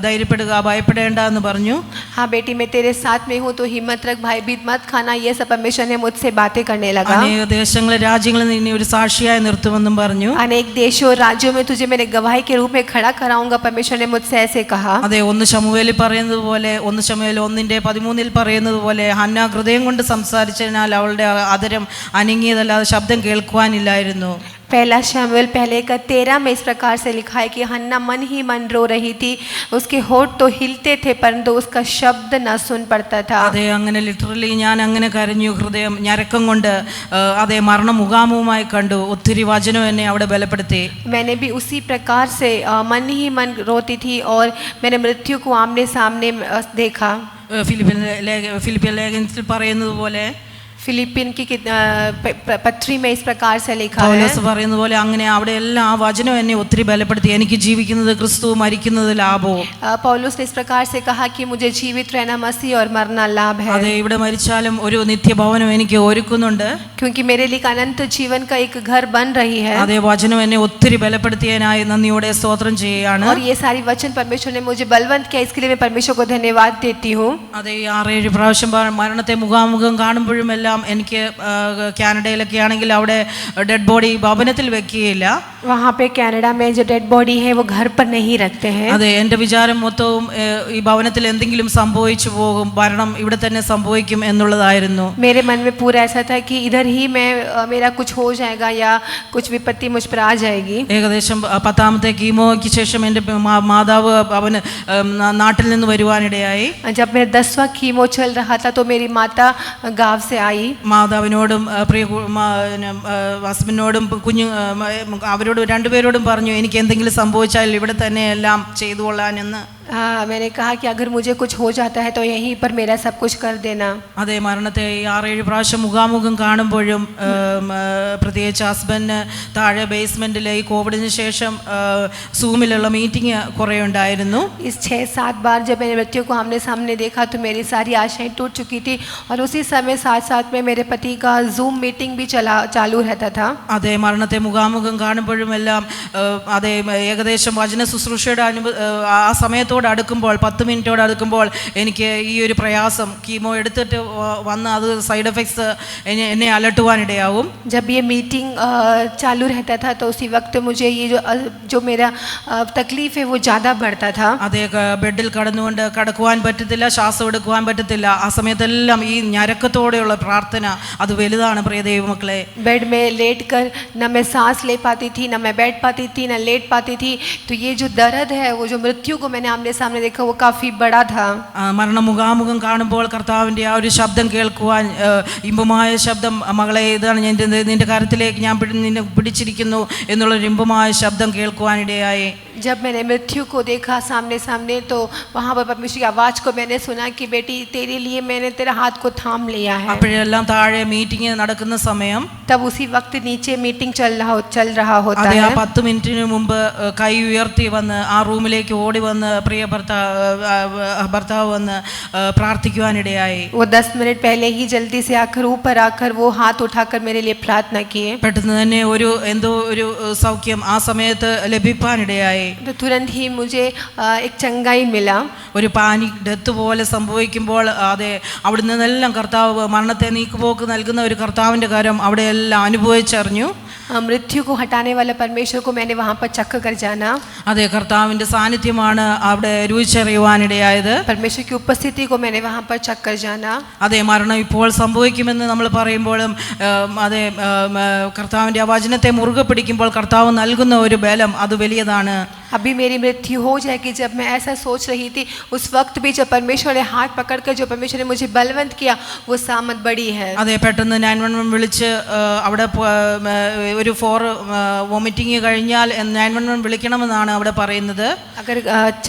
ധൈര്യപ്പെടുക, ഭയപ്പെടേണ്ട എന്ന് പറഞ്ഞു। हाँ बेटी, मैं तेरे साथ में हूँ, तो हिम्मत रख, भयभीत मत खाना। ये सब परमेश्वर ने मुझसे बातें करने लगा। അനേക ദേശങ്ങളിൽ രാജ്യങ്ങളിൽ നിന്നെ ഒരു സാക്ഷിയായി നിർത്തുമെന്നും പറഞ്ഞു। अनेक देशों और राज्यों में तुझे मैंने गवाही के रूप में खड़ा कराऊंगा, परमेश्वर ने मुझसे ऐसे कहा। അതെ, 1 ശമൂവേലിൽ പറയുന്നത് പോലെ, 1 ശമൂവേൽ 1:13 പറയുന്നത് പോലെ, ഹന്ന ഹൃദയം കൊണ്ട് സംസാരിച്ചതിനാൽ അവളുടെ അതരം അനങ്ങിയതല്ലാതെ ശബ്ദം കേൾക്കുവാനില്ലായിരുന്നു। पहला शमूएल 1:13 में इस प्रकार से लिखा है कि हन्ना मन ही मन रो रही थी, उसके होठ तो हिलते थे परंतु उसका शब्द न सुन पड़ता था। അതെ, അങ്ങനെ ലിറ്ററലി ഞാൻ അങ്ങനെ കരഞ്ഞു, ഹൃദയം ഞരക്കം കൊണ്ട് അതെ മരണം മുഖാമുഖമായി കണ്ടു, ഒത്തിരി വചനം എന്നെ അവിടെ ബലപ്പെടുത്തി। मैंने भी उसी प्रकार से मन ही मन रोती थी और मैंने मृत्यु को आमने सामने देखा। ഫിലിപ്പിയ ലേഖനത്തിൽ പറയുന്നത് പോലെ, फिलिपिन की पत्री में इस प्रकार से लिखा है। പൗലോസ് പറയുന്ന പോലെ അങ്ങനെ അവിടെ എല്ലാം ആ വചനം എന്നെ ഒത്തിരി ബലപ്പെടുത്തി. എനിക്ക് ജീവിക്കുന്നത് ക്രിസ്തു, മരിക്കുന്നത് ലാഭവും. पौलुस ने इस प्रकार से कहा कि मुझे जीवित रहना मसीह और मरना लाभ है। അതെ, ഇവിടെ മരിച്ചാലും ഒരു നിത്യഭവനം എനിക്ക് ഒരുക്കുന്നുണ്ട്. क्योंकि मेरे लिए अनंत जीवन का एक घर बन रही है। അതെ, വചനം എന്നെ ഒത്തിരി ബലപ്പെടുത്തിയതിനായി നന്ദിയോടെ സ്തോത്രം ചെയ്യുകയാണ്. और ये सारी वचन परमेश्वर ने मुझे बलवंत किया, इसके लिए मैं परमेश्वर को धन्यवाद देती हूँ। അതെ, 6-7 പ്രാവശ്യം മരണത്തെ മുഖാമുഖം കാണുമ്പോഴും എല്ലാം എനിക്ക് കാനഡയിലൊക്കെ ആണെങ്കിൽ അവിടെ ഡെഡ് ബോഡി ഭവനത്തിൽ വെക്കുകയില്ല. वहाँ पे कनाडा में जो डेड बॉडी है वो घर पर नहीं रखते हैं। അതെ, എൻ്റെ വിചാരം മൊത്തവും ഈ ഭവനത്തിൽ എന്തെങ്കിലും സംഭവിച്ചു പോകും, മരണം ഇവിടെ തന്നെ സംഭവിക്കും എന്നുള്ളതായിരുന്നു. मेरे मन में पूरा ऐसा था कि इधर ही मैं मेरा कुछ हो जाएगा या कुछ विपत्ति मुझ पर आ जाएगी। ഏകദേശം 10ാമത്തെ കീമോയ്ക്ക് ശേഷം എൻ്റെ മാതാവ് അവന് നാട്ടിൽ നിന്ന് വരുവാനിടയായി. जब मेरा 10वां कीमो चल रहा था तो मेरी माता गांव से आई। മാതാവിനോടും പ്രിയ ഹസ്ബൻഡിനോടും അവരോട് രണ്ടുപേരോടും പറഞ്ഞു, എനിക്ക് എന്തെങ്കിലും സംഭവിച്ചാൽ ഇവിടെ തന്നെ എല്ലാം ചെയ്തു കൊള്ളാനെന്ന്. मैंने कहा कि अगर मुझे कुछ हो जाता है तो यहीं पर मेरा सब कुछ कर देना। അതെ, മരണത്തെ 6-7 പ്രാവശ്യം മുഖാമുഖം കാണുമ്പോഴും പ്രത്യേകിച്ച് ഹസ്ബൻഡിന് താഴെ ബേസ്മെൻറ്റിൽ ഈ കോവിഡിന് ശേഷം സൂമിലുള്ള മീറ്റിംഗ് കുറേ ഉണ്ടായിരുന്നു. इस 6-7 बार जब मेरे बच्चों को आमने सामने देखा तो मेरी सारी आशाएं टूट चुकी थी और उसी समय साथ साथ में मेरे पति का जूम मीटिंग भी चालू रहता था। അതെ, മരണത്തെ മുഖാമുഖം കാണുമ്പോഴും എല്ലാം അതെ, ഏകദേശം വചന ശുശ്രൂഷയുടെ ആ സമയത്തോട് അടുക്കുമ്പോൾ 10 മിനിറ്റോട് അടുക്കുമ്പോൾ എനിക്ക് ഈ ഒരു പ്രയാസം കീമോ എടുത്തിട്ട് വന്ന് അത് സൈഡ് എഫക്ട്സ് എന്നെ അലട്ടുവാനിടയാവും. जब ये मीटिंग चालू रहता था तो उसी वक्त मुझे ये जो मेरा तकलीफ है वो ज़्यादा बढ़ता था। അതെ, ബെഡിൽ കടന്നുകൊണ്ട് കിടക്കുവാൻ പറ്റത്തില്ല, ശ്വാസം എടുക്കുവാൻ പറ്റത്തില്ല. ആ സമയത്തെല്ലാം ഈ ഞരക്കത്തോടെയുള്ള പ്രാർത്ഥന അത് വലുതാണ് പ്രിയ ദൈവമക്കളെ. बेड में लेट कर न मैं सांस ले पाती थी, न मैं बैठ पाती थी, न लेट पाती थी। तो ये जो दर्द है, वो जो मृत्यु को मैंने आमने सामने देखा, वो काफ़ी बड़ा था। മരണം മുഖാമുഖം കാണുമ്പോൾ കർത്താവിൻ്റെ ആ ഒരു ശബ്ദം കേൾക്കുവാൻ, ഇമ്പമായ ശബ്ദം, മകളെ ഇതാണ് നിന്റെ കരത്തിലേക്ക് ഞാൻ നിന്നെ പിടിച്ചിരിക്കുന്നു എന്നുള്ളൊരു ഇമ്പമായ ശബ്ദം കേൾക്കുവാനിടയായി. जब मैंने मृत्यु को देखा सामने सामने तो वहाँ पर परमेश्वर की आवाज़ को मैंने सुना कि बेटी तेरे लिए मैंने तेरा हाथ को थाम लिया है। അപ്പോഴെല്ലാം താഴെ മീറ്റിംഗ് നടക്കുന്ന സമയം, तब उसी वक्त नीचे मीटिंग चल रहा होता है। है। 10 മിനിറ്റിന് മുമ്പ് കൈ ഉയർത്തി വന്ന് ആ റൂമിലേക്ക് ഓടി വന്ന് പ്രിയ ഭർത്താവ് വന്ന് പ്രാർത്ഥിക്കുവാനിടയായി. वो 10 मिनट पहले ही जल्दी से आकर ऊपर आकर वो हाथ उठाकर मेरे लिए प्रार्थना किए। പെട്ടെന്ന് തന്നെ എന്തോ ഒരു സൗഖ്യം ആ സമയത്ത് ലഭിക്കാനിടയായി. तो तुरंत ही मुझे एक चंगाई मिला। ഒരു പാനിക് ഡെത്ത് പോലെ സംഭവിക്കുമ്പോൾ അതെ, അവിടെ നിന്നെല്ലാം കർത്താവ് മരണത്തെ നീക്കുപോക്ക് നൽകുന്ന ഒരു കർത്താവിൻ്റെ കരം അവിടെ എല്ലാം അനുഭവിച്ചറിഞ്ഞു. मृत्यु को हटाने वाला परमेश्वर को मैंने वहाँ पर चख कर जाना। അതെ, കർത്താവിൻ്റെ സാന്നിധ്യമാണ് അവിടെ രുചിച്ചറിയുവാനിടയായത്. परमेश्वर की उपस्थिति को मैंने वहाँ पर चख कर जाना। അതെ, മരണം ഇപ്പോൾ സംഭവിക്കുമെന്ന് നമ്മൾ പറയുമ്പോഴും അതെ, കർത്താവിൻ്റെ ആ വചനത്തെ മുറുകെ പിടിക്കുമ്പോൾ കർത്താവ് നൽകുന്ന ഒരു ബലം അത് വലിയതാണ്. अभी मेरी मृत्यु हो जाएगी, जब मैं ऐसा सोच रही थी, उस वक्त भी जब परमेश्वर ने हाथ पकड़कर जो परमेश्वर ने मुझे बलवंत किया, वो सामत बड़ी है। അതെ, പെട്ടെന്ന് 911 വിളിച്ച് അവിടെ ഒരു 4 വോമിറ്റിംഗ് കഴിഞ്ഞാൽ 911 വിളിക്കണമെന്നാണ് അവിടെ പറയുന്നത്. अगर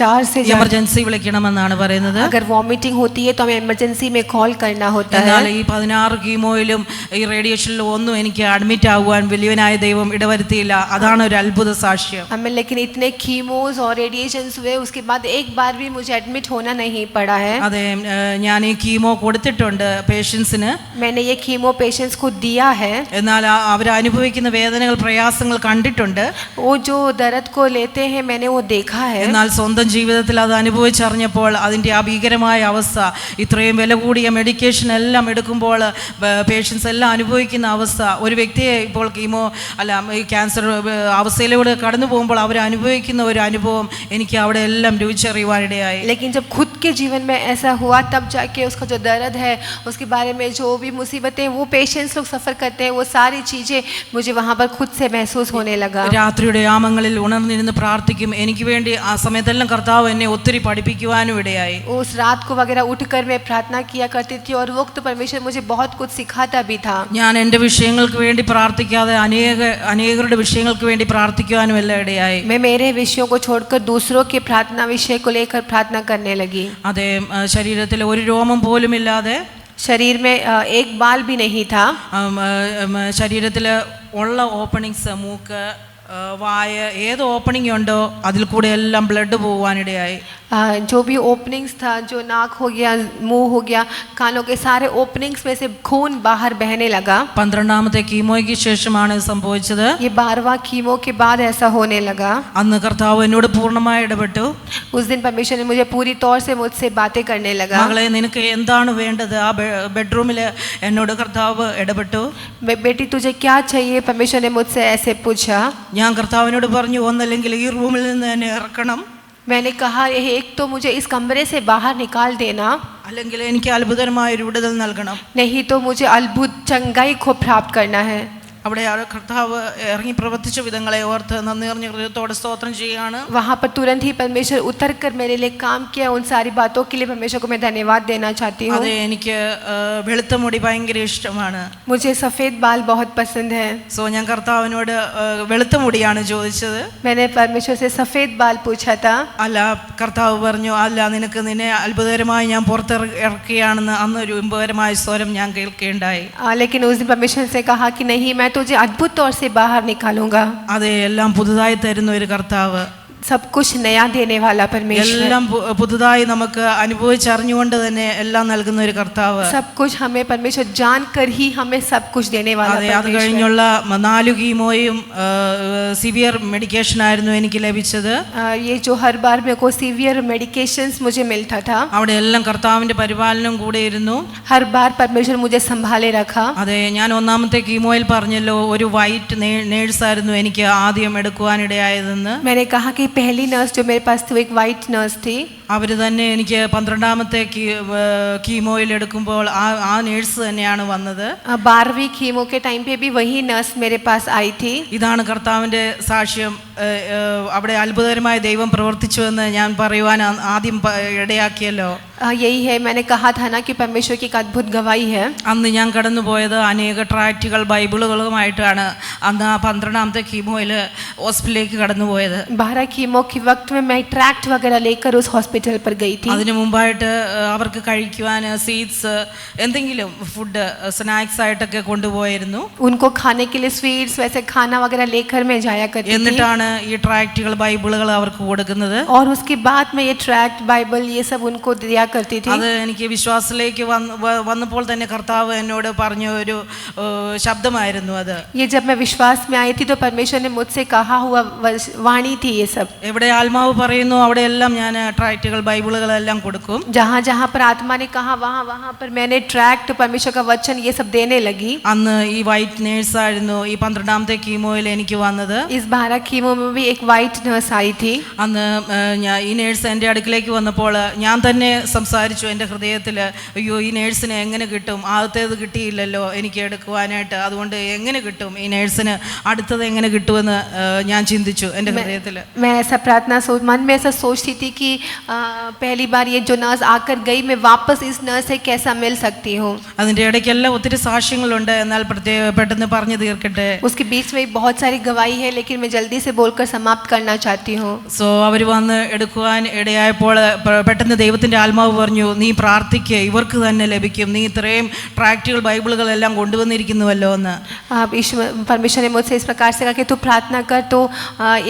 4 से എമർജൻസി വിളിക്കണമെന്നാണ് പറയുന്നത്. अगर वॉमिटिंग होती है तो हमें इमरजेंसी में कॉल करना होता है। എന്നാൽ ഈ 16 കീമോയിലും ഈ റേഡിയേഷനിലും ഒന്നും എനിക്ക് അഡ്മിറ്റ് ആകുവാൻ വലിയവനായ ദൈവം ഇടവരുത്തിയില്ല. അതാണ് ഒരു അത്ഭുത സാക്ഷ്യം. हमें लेकिन इतने कीमोस और रेडिएशंस हुए, उसके बाद एक बार भी मुझे एडमिट होना नहीं पड़ा है। അതെ, ഞാൻ ഈ കീമോ കൊടുത്തിട്ടുണ്ട് പേഷ്യൻസിന്. मैंने ये कीमो पेशेंट्स को दिया है। എന്നാൽ അവർ അനുഭവിക്കുന്ന വേദനകൾ, പ്രയാസങ്ങൾ കണ്ടിട്ടുണ്ട്. वो जो दर्द को लेते हैं मैंने वो देखा है। എന്നാൽ സ്വന്തം ജീവിതത്തിൽ അത് അനുഭവിച്ചറിഞ്ഞപ്പോൾ അതിൻ്റെ ആ ഭീകരമായ അവസ്ഥ, ഇത്രയും വില കൂടിയ മെഡിക്കേഷൻ എല്ലാം എടുക്കുമ്പോൾ പേഷ്യൻസ് എല്ലാം അനുഭവിക്കുന്ന അവസ്ഥ, ഒരു വ്യക്തിയെ ഇപ്പോൾ കീമോ അല്ല ഈ ക്യാൻസർ അവസ്ഥയിലൂടെ കടന്നു പോകുമ്പോൾ അവർ അനുഭവിക്കുന്ന ഒരു അനുഭവം എനിക്ക് അവിടെ എല്ലാം രുചിച്ചറിയുവാനിടയായി. लेकिन जब खुद के जीवन में ऐसा हुआ तब जाके उसका जो दर्द है, उसके बारे में जो भी मुसीबतें वो पेशेंट्स लोग सफ़र करते हैं, वो सारी चीज़ें मुझे वहाँ पर खुद से महसूस होने लगा। രാത്രിയുടെ യാമങ്ങളിൽ ഉണർന്നിരുന്ന് പ്രാർത്ഥിക്കും. എനിക്ക് വേണ്ടി ആ സമയത്തെല്ലാം കർത്താവ് എന്നെ ഒത്തിരി പഠിപ്പിക്കുവാനും ഇടയായി. उस रात को वगैरह उठकर मैं प्रार्थना किया करती थी और वक्त परमेश्वर मुझे बहुत कुछ सिखाता भी था। ഞാൻ എൻ്റെ വിഷയങ്ങൾക്ക് വേണ്ടി പ്രാർത്ഥിക്കാതെ അനേകരുടെ വിഷയങ്ങൾക്ക് വേണ്ടി പ്രാർത്ഥിക്കുവാനും എല്ലാം ഇടയായി. मैं मेरे विषयों को छोड़कर दूसरों के प्रार्थना विषय को लेकर प्रार्थना करने लगी। അതെ, ശരീരത്തിൽ ഒരു രോമം പോലും ഇല്ലാതെ शरीर में एक बाल भी नहीं था। ശരീരത്തിൽ ഉള്ള ഓപ്പണിങ്സ് മൂക്ക് വായ ഏത് ഓപ്പണിംഗ് ഉണ്ടോ അതിൽ കൂടെ എല്ലാം ബ്ലഡ് പോവാനിടയായി. जो भी ओपनिंग्स था, जो नाक हो गया, मुंह हो गया, कानों के सारे ओपनिंग्स में से खून बाहर बहने लगा. 12ാമത്തെ കീമോയ്ക്ക് ശേഷമാണ് സംഭവിച്ചത്. ये 12वां कीमो के बाद ऐसा होने लगा. അന്ന് കർത്താവ് എന്നോട് പൂർണ്ണമായി ഇടപെട്ടു. उस दिन परमेश्वर ने मुझे पूरी तौर से मुझसे बातें करने लगा. മകളെ നിനക്ക് എന്താണ് വേണ്ടത്? ആ ബെഡ്റൂമിൽ എന്നോട് കർത്താവ് ഇടപെട്ടു. बेटी तुझे क्या चाहिए? परमेश्वर ने मुझसे ऐसे पूछा. ഞാൻ കർത്താവിനോട് പറഞ്ഞു, ഒന്നല്ലെങ്കിൽ ഈ റൂമിൽ നിന്ന് എന്നെ ഇറക്കണം, मैंने कहा एक तो मुझे इस कमरे से बाहर निकाल देना, അല്ലെങ്കിൽ എനിക്ക് അത്ഭുതകരമായ ഒരു വിടുതൽ നൽകണം, नहीं तो मुझे अद्भुत चंगाई को प्राप्त करना है. അവിടെ കർത്താവ് ഇറങ്ങി പ്രവർത്തിച്ച വിധങ്ങളെ ഓർത്ത് നന്ദി നിറഞ്ഞ ഹൃദയത്തോടെ സ്തോത്രം ചെയ്യുകയാണ്. वहाँ पर तुरंत ही परमेश्वर उतर कर मेरे लिए काम किया. उन सारी बातों के लिए परमेश्वर को मैं धन्यवाद देना चाहती हूँ. അതെ, എനിക്ക് വെളുത്ത മുടി ഭയങ്കര ഇഷ്ടമാണ്. मुझे सफ़ेद बाल बहुत पसंद है. സോ ഞാൻ കർത്താവിനോട് വെളുത്ത മുടിയാണ് ചോദിച്ചത്. मैंने परमेश्वर से सफ़ेद बाल पूछा था. അല്ല, കർത്താവ് പറഞ്ഞു, അല്ല, നിന്നെ അത്ഭുതകരമായി ഞാൻ പുറത്തിറക്കുകയാണെന്ന് അന്നൊരു ഇമ്പകരമായ സ്വരം ഞാൻ കേൾക്കുകയുണ്ടായി. लेकिन उस दिन परमेश्वर से कहा कि नहीं, मैं तुझे अद्भुत तौर से बाहर निकालूंगा. അതെ, എല്ലാം പുതുതായി തരുന്ന ഒരു കർത്താവ്, सब कुछ नया देने वाला परमेश्वर, എല്ലാം പുതുതായി നമുക്ക് അനുഭവിച്ചറിഞ്ഞുകൊണ്ട് തന്നെ എല്ലാം നൽകുന്ന ഒരു കർത്താവ്. सब कुछ हमें परमेश्वर जानकर ही हमें सब कुछ देने वाला परमेश्वर. അത് കഴിഞ്ഞുള്ള 4 കീമോയും സിവിയർ മെഡിക്കേഷൻ ആയിരുന്നു എനിക്ക് ലഭിച്ചത്. ये जो हर बार मेरे को सीवियर मेडिकेशंस मुझे मिलता था, അവിടെ എല്ലാം കർത്താവിന്റെ പരിപാലനം കൂടെ ഇരുന്നു. हर बार परमेश्वर मुझे संभाले रखा. അതെ, ഞാൻ 1ാമത്തെ കീമോയിൽ പറഞ്ഞല്ലോ, ഒരു വൈറ്റ് നേഴ്സ് ആയിരുന്നു എനിക്ക് ആദ്യം എടുക്കുവാനിടയായതെന്ന്. मैंने कहा कि पहली नर्स जो मेरे पास थी वो एक वाइट नर्स थी. അവർ തന്നെ എനിക്ക് 12ാമത്തെ കീമോയിൽ എടുക്കുമ്പോൾ ആ നേഴ്സ് തന്നെയാണ് വന്നത്. 12वीं कीमो के टाइम पे भी वही नर्स मेरे पास आई थी. ഇതാണ് കർത്താവിന്റെ സാക്ഷ്യം. അവിടെ അത്ഭുതകരമായ ദൈവം പ്രവർത്തിച്ചുവെന്ന് ഞാൻ പറയുവാൻ ആദ്യം ഇടയാക്കിയല്ലോ. यही है, मैंने कहा था ना कि परमेश्वर की एक अद्भुत गवाही है. അന്ന് ഞാൻ കടന്നുപോയത് അനേക ട്രാക്റ്റുകൾ ബൈബിളുകളുമായിട്ടാണ്. അന്ന് ആ 12ാമത്തെ കീമോയിൽ ഹോസ്പിറ്റലിലേക്ക് കടന്നുപോയത്. 12 कीमो के वक्त में मैं ट्रैक्ट वगैरह लेकर उस हॉस्पिटल पर गई थी. അതിനു മുമ്പായിട്ട് അവർക്ക് കഴിക്കുവാൻ സീഡ്സ്, എന്തെങ്കിലും ഫുഡ് സ്നാക്സ് ആയിട്ടൊക്കെ കൊണ്ടുപോയിരുന്നു. उनको खाने के लिए स्वीट्स वैसे खाना वगैरह लेकर मैं जाया करती थी. എന്നിട്ടാണ് ഈ ട്രാക്റ്റുകൾ ബൈബിളുകൾ അവർക്ക് കൊടുക്കുന്നത്. और उसके बाद में ये ट्रैक्ट बाइबल ये सब उनको दिया करती थी. അത് എനിക്ക് വിശ്വാസത്തിലേക്ക് വന്നപ്പോൾ തന്നെ കർത്താവ് എന്നോട് പറഞ്ഞ ഒരു ശബ്ദമായിരുന്നു അത്. ये जब मैं विश्वास में आई थी तो परमेश्वर ने मुझसे कहा हुआ वाणी थी ये सब. എവിടെ ആത്മാവ് പറയുന്നു അവിടെ എല്ലാം ഞാൻ ട്രാക്റ്റുകൾ ബൈബിളുകളെല്ലാം കൊടുക്കും. जहाँ जहाँ पर आत्मा ने कहा वहाँ वहाँ पर मैंने ट्रैक्ट परमेश्वर का वचन ये सब देने लगी. അന്ന് ഈ വൈറ്റ് നേഴ്സ് ആയിരുന്നു ഈ 12ാമത്തെ കീമോയിൽ എനിക്ക് വന്നത്. इस 12 कीमो में भी एक वाइट नर्स आई थी. അന്ന് ഈ നേഴ്സ് എൻ്റെ അടുക്കിലേക്ക് വന്നപ്പോൾ ഞാൻ തന്നെ സംസാരിച്ചു എൻ്റെ ഹൃദയത്തിൽ, അയ്യോ, ഈ നേഴ്സിന് എങ്ങനെ കിട്ടും? ആദ്യത്തേത് കിട്ടിയില്ലല്ലോ എനിക്ക് എടുക്കുവാനായിട്ട്, അതുകൊണ്ട് എങ്ങനെ കിട്ടും ഈ നേഴ്സിന് അടുത്തത് എങ്ങനെ കിട്ടുമെന്ന് ഞാൻ ചിന്തിച്ചു എൻ്റെ ഹൃദയത്തിൽ. मैं ऐसा प्रार्थना मन में ऐसा सोचती थी कि पहली बार ये जो नर्स आकर गई, मैं वापस इस नर्स से कैसा मिल सकती हूँ. അതിൻ്റെ ഇടയ്ക്കെല്ലാം ഒത്തിരി സാക്ഷ്യങ്ങളുണ്ട്, എന്നാൽ പെട്ടെന്ന് പറഞ്ഞു തീർക്കട്ടെ. उसके बीच में बहुत सारी गवाही है, लेकिन मैं जल्दी से बोलकर समाप्त करना चाहती हूँ. സോ അവർ വന്ന് എടുക്കുവാൻ ഇടയായപ്പോൾ പെട്ടെന്ന് ദൈവത്തിൻ്റെ ആത്മാവ് പറഞ്ഞു, നീ പ്രാർത്ഥിക്കുക, ഇവർക്ക് തന്നെ ലഭിക്കും, നീ ഇത്രയും ട്രാക്റ്റുകൾ ബൈബിളുകളെല്ലാം കൊണ്ടുവന്നിരിക്കുന്നുവല്ലോ എന്ന്. परमेश्वर ने मुझसे इस प्रकार से कहा कि तू प्रार्थना कर तो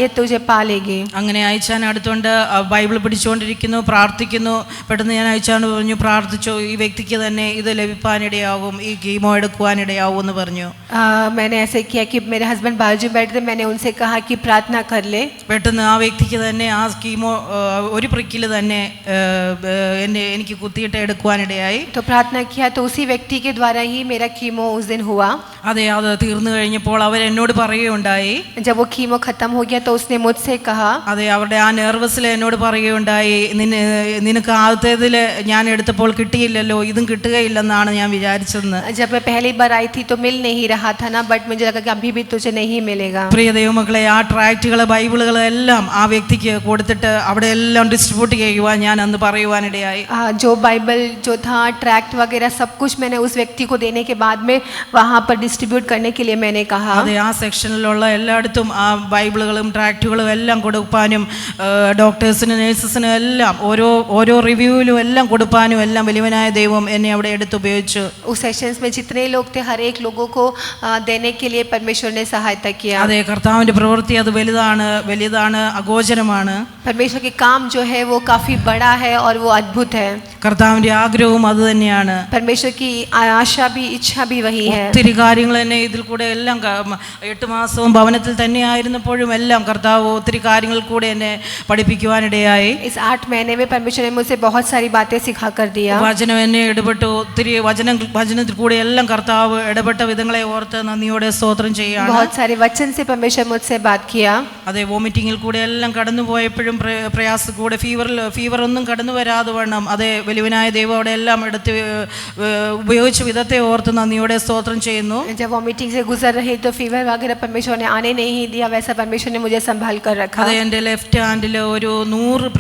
ये तुझे पालेगी. അങ്ങനെ അയച്ചാൻ അടുത്തുകൊണ്ട് ബൈബിൾ പിടിച്ചുകൊണ്ടിരിക്കുന്നു, പ്രാർത്ഥിക്കുന്നു. പെട്ടെന്ന് ഞാൻ അയച്ചാണ് പറഞ്ഞു, പ്രാർത്ഥിച്ചു, ഈ വ്യക്തിക്ക് തന്നെ ഇത് ലഭിക്കാനിടയാകും, ഈ കീമോ എടുക്കുവാനിടയാവും എന്ന് പറഞ്ഞു. मैंने ऐसे किया कि मेरे हस्बैंड बाजू बैठे थे, मैंने उनसे कहा कि प्रार्थना कर ले. പെട്ടെന്ന് ആ വ്യക്തിക്ക് തന്നെ ആ കീമോ ഒരു പ്രിക്കിൽ തന്നെ എനിക്ക് കുത്തിയിട്ട് എടുക്കുവാനിടയായി. तो प्रार्थना किया तो उसी व्यक्ति के द्वारा ही मेरा कीमो उस दिन हुआ. അതെ, അത് തീർന്നു കഴിഞ്ഞപ്പോൾ അവർ എന്നോട് പറയുകയുണ്ടായി. जब वो कीमो खत्म हो गया तो उसने मुझसे कहा. അതെ, അവരുടെ ആ നെർവസിൽ എന്നോട് പറയുകയുണ്ടായി, നിനക്ക് ആദ്യത്തേതിൽ ഞാൻ എടുത്തപ്പോൾ കിട്ടിയില്ലല്ലോ, ഇതും കിട്ടുകയില്ലെന്നാണ് ഞാൻ വിചാരിച്ചതെന്ന്. जब मैं पहली बार आई थी तो मिल नहीं रहा था ना, बट मुझे लगा कि अभी भी तुझे नहीं मिलेगा. പ്രിയ ദൈവമക്കളെ, ആ ട്രാക്റ്റുകൾ ബൈബിളുകളെല്ലാം ആ വ്യക്തിക്ക് കൊടുത്തിട്ട് അവിടെ എല്ലാം ഡിസ്ട്രിബ്യൂട്ട് ചെയ്യുവാൻ ഞാൻ അന്ന് പറയുവാനിടയായി. जो बाइबल जो था ट्रैक्ट वगैरह सब कुछ मैंने उस व्यक्ति को देने के बाद में वहाँ पर डिस्ट्रीब्यूट करने के लिए मैंने कहा. അതെ, ആ സെക്ഷനിലുള്ള എല്ലായിടത്തും ആ ബൈബിളുകളും ട്രാക്റ്റുകളും എല്ലാം കൊടുക്കാനും ഡോക്ടേഴ്സിന്, നഴ്സസിന് എല്ലാം എല്ലാം ഓരോ റിവ്യൂവിലും എല്ലാം കൊടുപ്പാനും എല്ലാം വലിയവനായ ദൈവം എന്നെ അവിടെ എടുത്തുപയോഗിച്ചു. उस सेशंस में जितने लोग थे हर एक लोगों को देने के लिए परमेश्वर ने सहायता किया. അതെ, കർത്താവിന്റെ പ്രവൃത്തി അത് വലുതാണ്, അഗോചരമാണ്. परमेश्वर के काम जो है वो काफी बड़ा है और वो अद्भुत है. കർത്താവിന്റെ ആഗ്രഹവും അത് തന്നെയാണ്. परमेश्वर की आशा भी इच्छा भी वही है. ഒത്തിരി കാര്യങ്ങൾ എന്നെ ഇതിൽ കൂടെ എല്ലാം 8 മാസവും ഭവനത്തിൽ തന്നെ ആയിരുന്നപ്പോഴും എല്ലാം കർത്താവ് ഒത്തിരി കാര്യങ്ങൾ കൂടെ എന്നെ പഠിപ്പിക്കുവാനിടയായി. इस 8 महीने में परमेश्वर ने मुझसे बहुत सारी बातें सिखा कर दिया. വചനം എന്നെ ഇടപെട്ടു. ഒത്തിരി വചനത്തിൽ കൂടെ എല്ലാം കർത്താവ് ഇടപെട്ട വിധങ്ങളെ ഓർത്ത് നന്ദിയോടെ സ്തോത്രം ചെയ്യാണ്. बहुत सारे वचन से परमेश्वर मुझसे बात किया. അതെ, വോമിറ്റിങ്ങിൽ കൂടെ എല്ലാം കടന്നു പോയപ്പോഴും പ്രയാസം കൂടെ ഫീവർ ഒന്നും കടന്നു വരാതെ വണ്ണം അതെ വലിയവനായ ദൈവം അവിടെ എല്ലാം എടുത്ത് ഉപയോഗിച്ച വിധത്തെ ഓർത്ത് നന്ദിയോടെ സ്തോത്രം ചെയ്യുന്നു. जब वॉमिटिंग से गुजर रही तो फीवर वगैरह परमेश्वर ने आने नहीं दिया, वैसा परमेश्वर ने मुझे संभाल कर रखा. അതെ, എൻ്റെ ലെഫ്റ്റ് ഹാൻഡിൽ ഒരു 100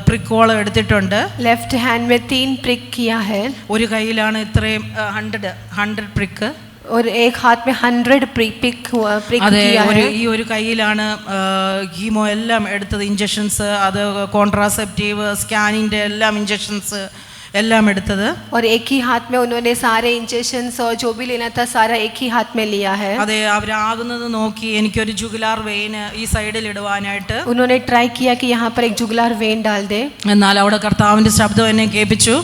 പ്രിക്കോളം എടുത്തിട്ടുണ്ട്. लेफ्ट हैंड में 3 प्रिक किया है. ഒരു കൈയിലാണ് ഇത്രയും 100 പ്രിക്ക്. और एक हाथ में 100 प्रिक किया है. ഈ ഒരു കൈയിലാണ് കീമോ എല്ലാം എടുത്തത്, ഇഞ്ചക്ഷൻസ്, അത് കോൺട്രാസെപ്റ്റീവ്, സ്കാനിൻ്റെ എല്ലാം ഇഞ്ചക്ഷൻസ് എല്ലാം എടുത്തത്. और एक ही हाथ में उन्होंने सारे इंजेक्शंस और जो भी लेना था सारा एक ही हाथ में लिया है. അതെ, അവരാകുന്നത് നോക്കി എനിക്കൊരു ജുഗുലാർ വെയിൻ ഈ സൈഡിൽ ഇടുവാനായിട്ട്. उन्होंने ट्राई किया कि यहाँ पर एक जुगुलार वेन डाल दे. എന്നാൽ അവിടെ കർത്താവിൻ്റെ ശബ്ദം എന്നെ കേൾപ്പിച്ചു.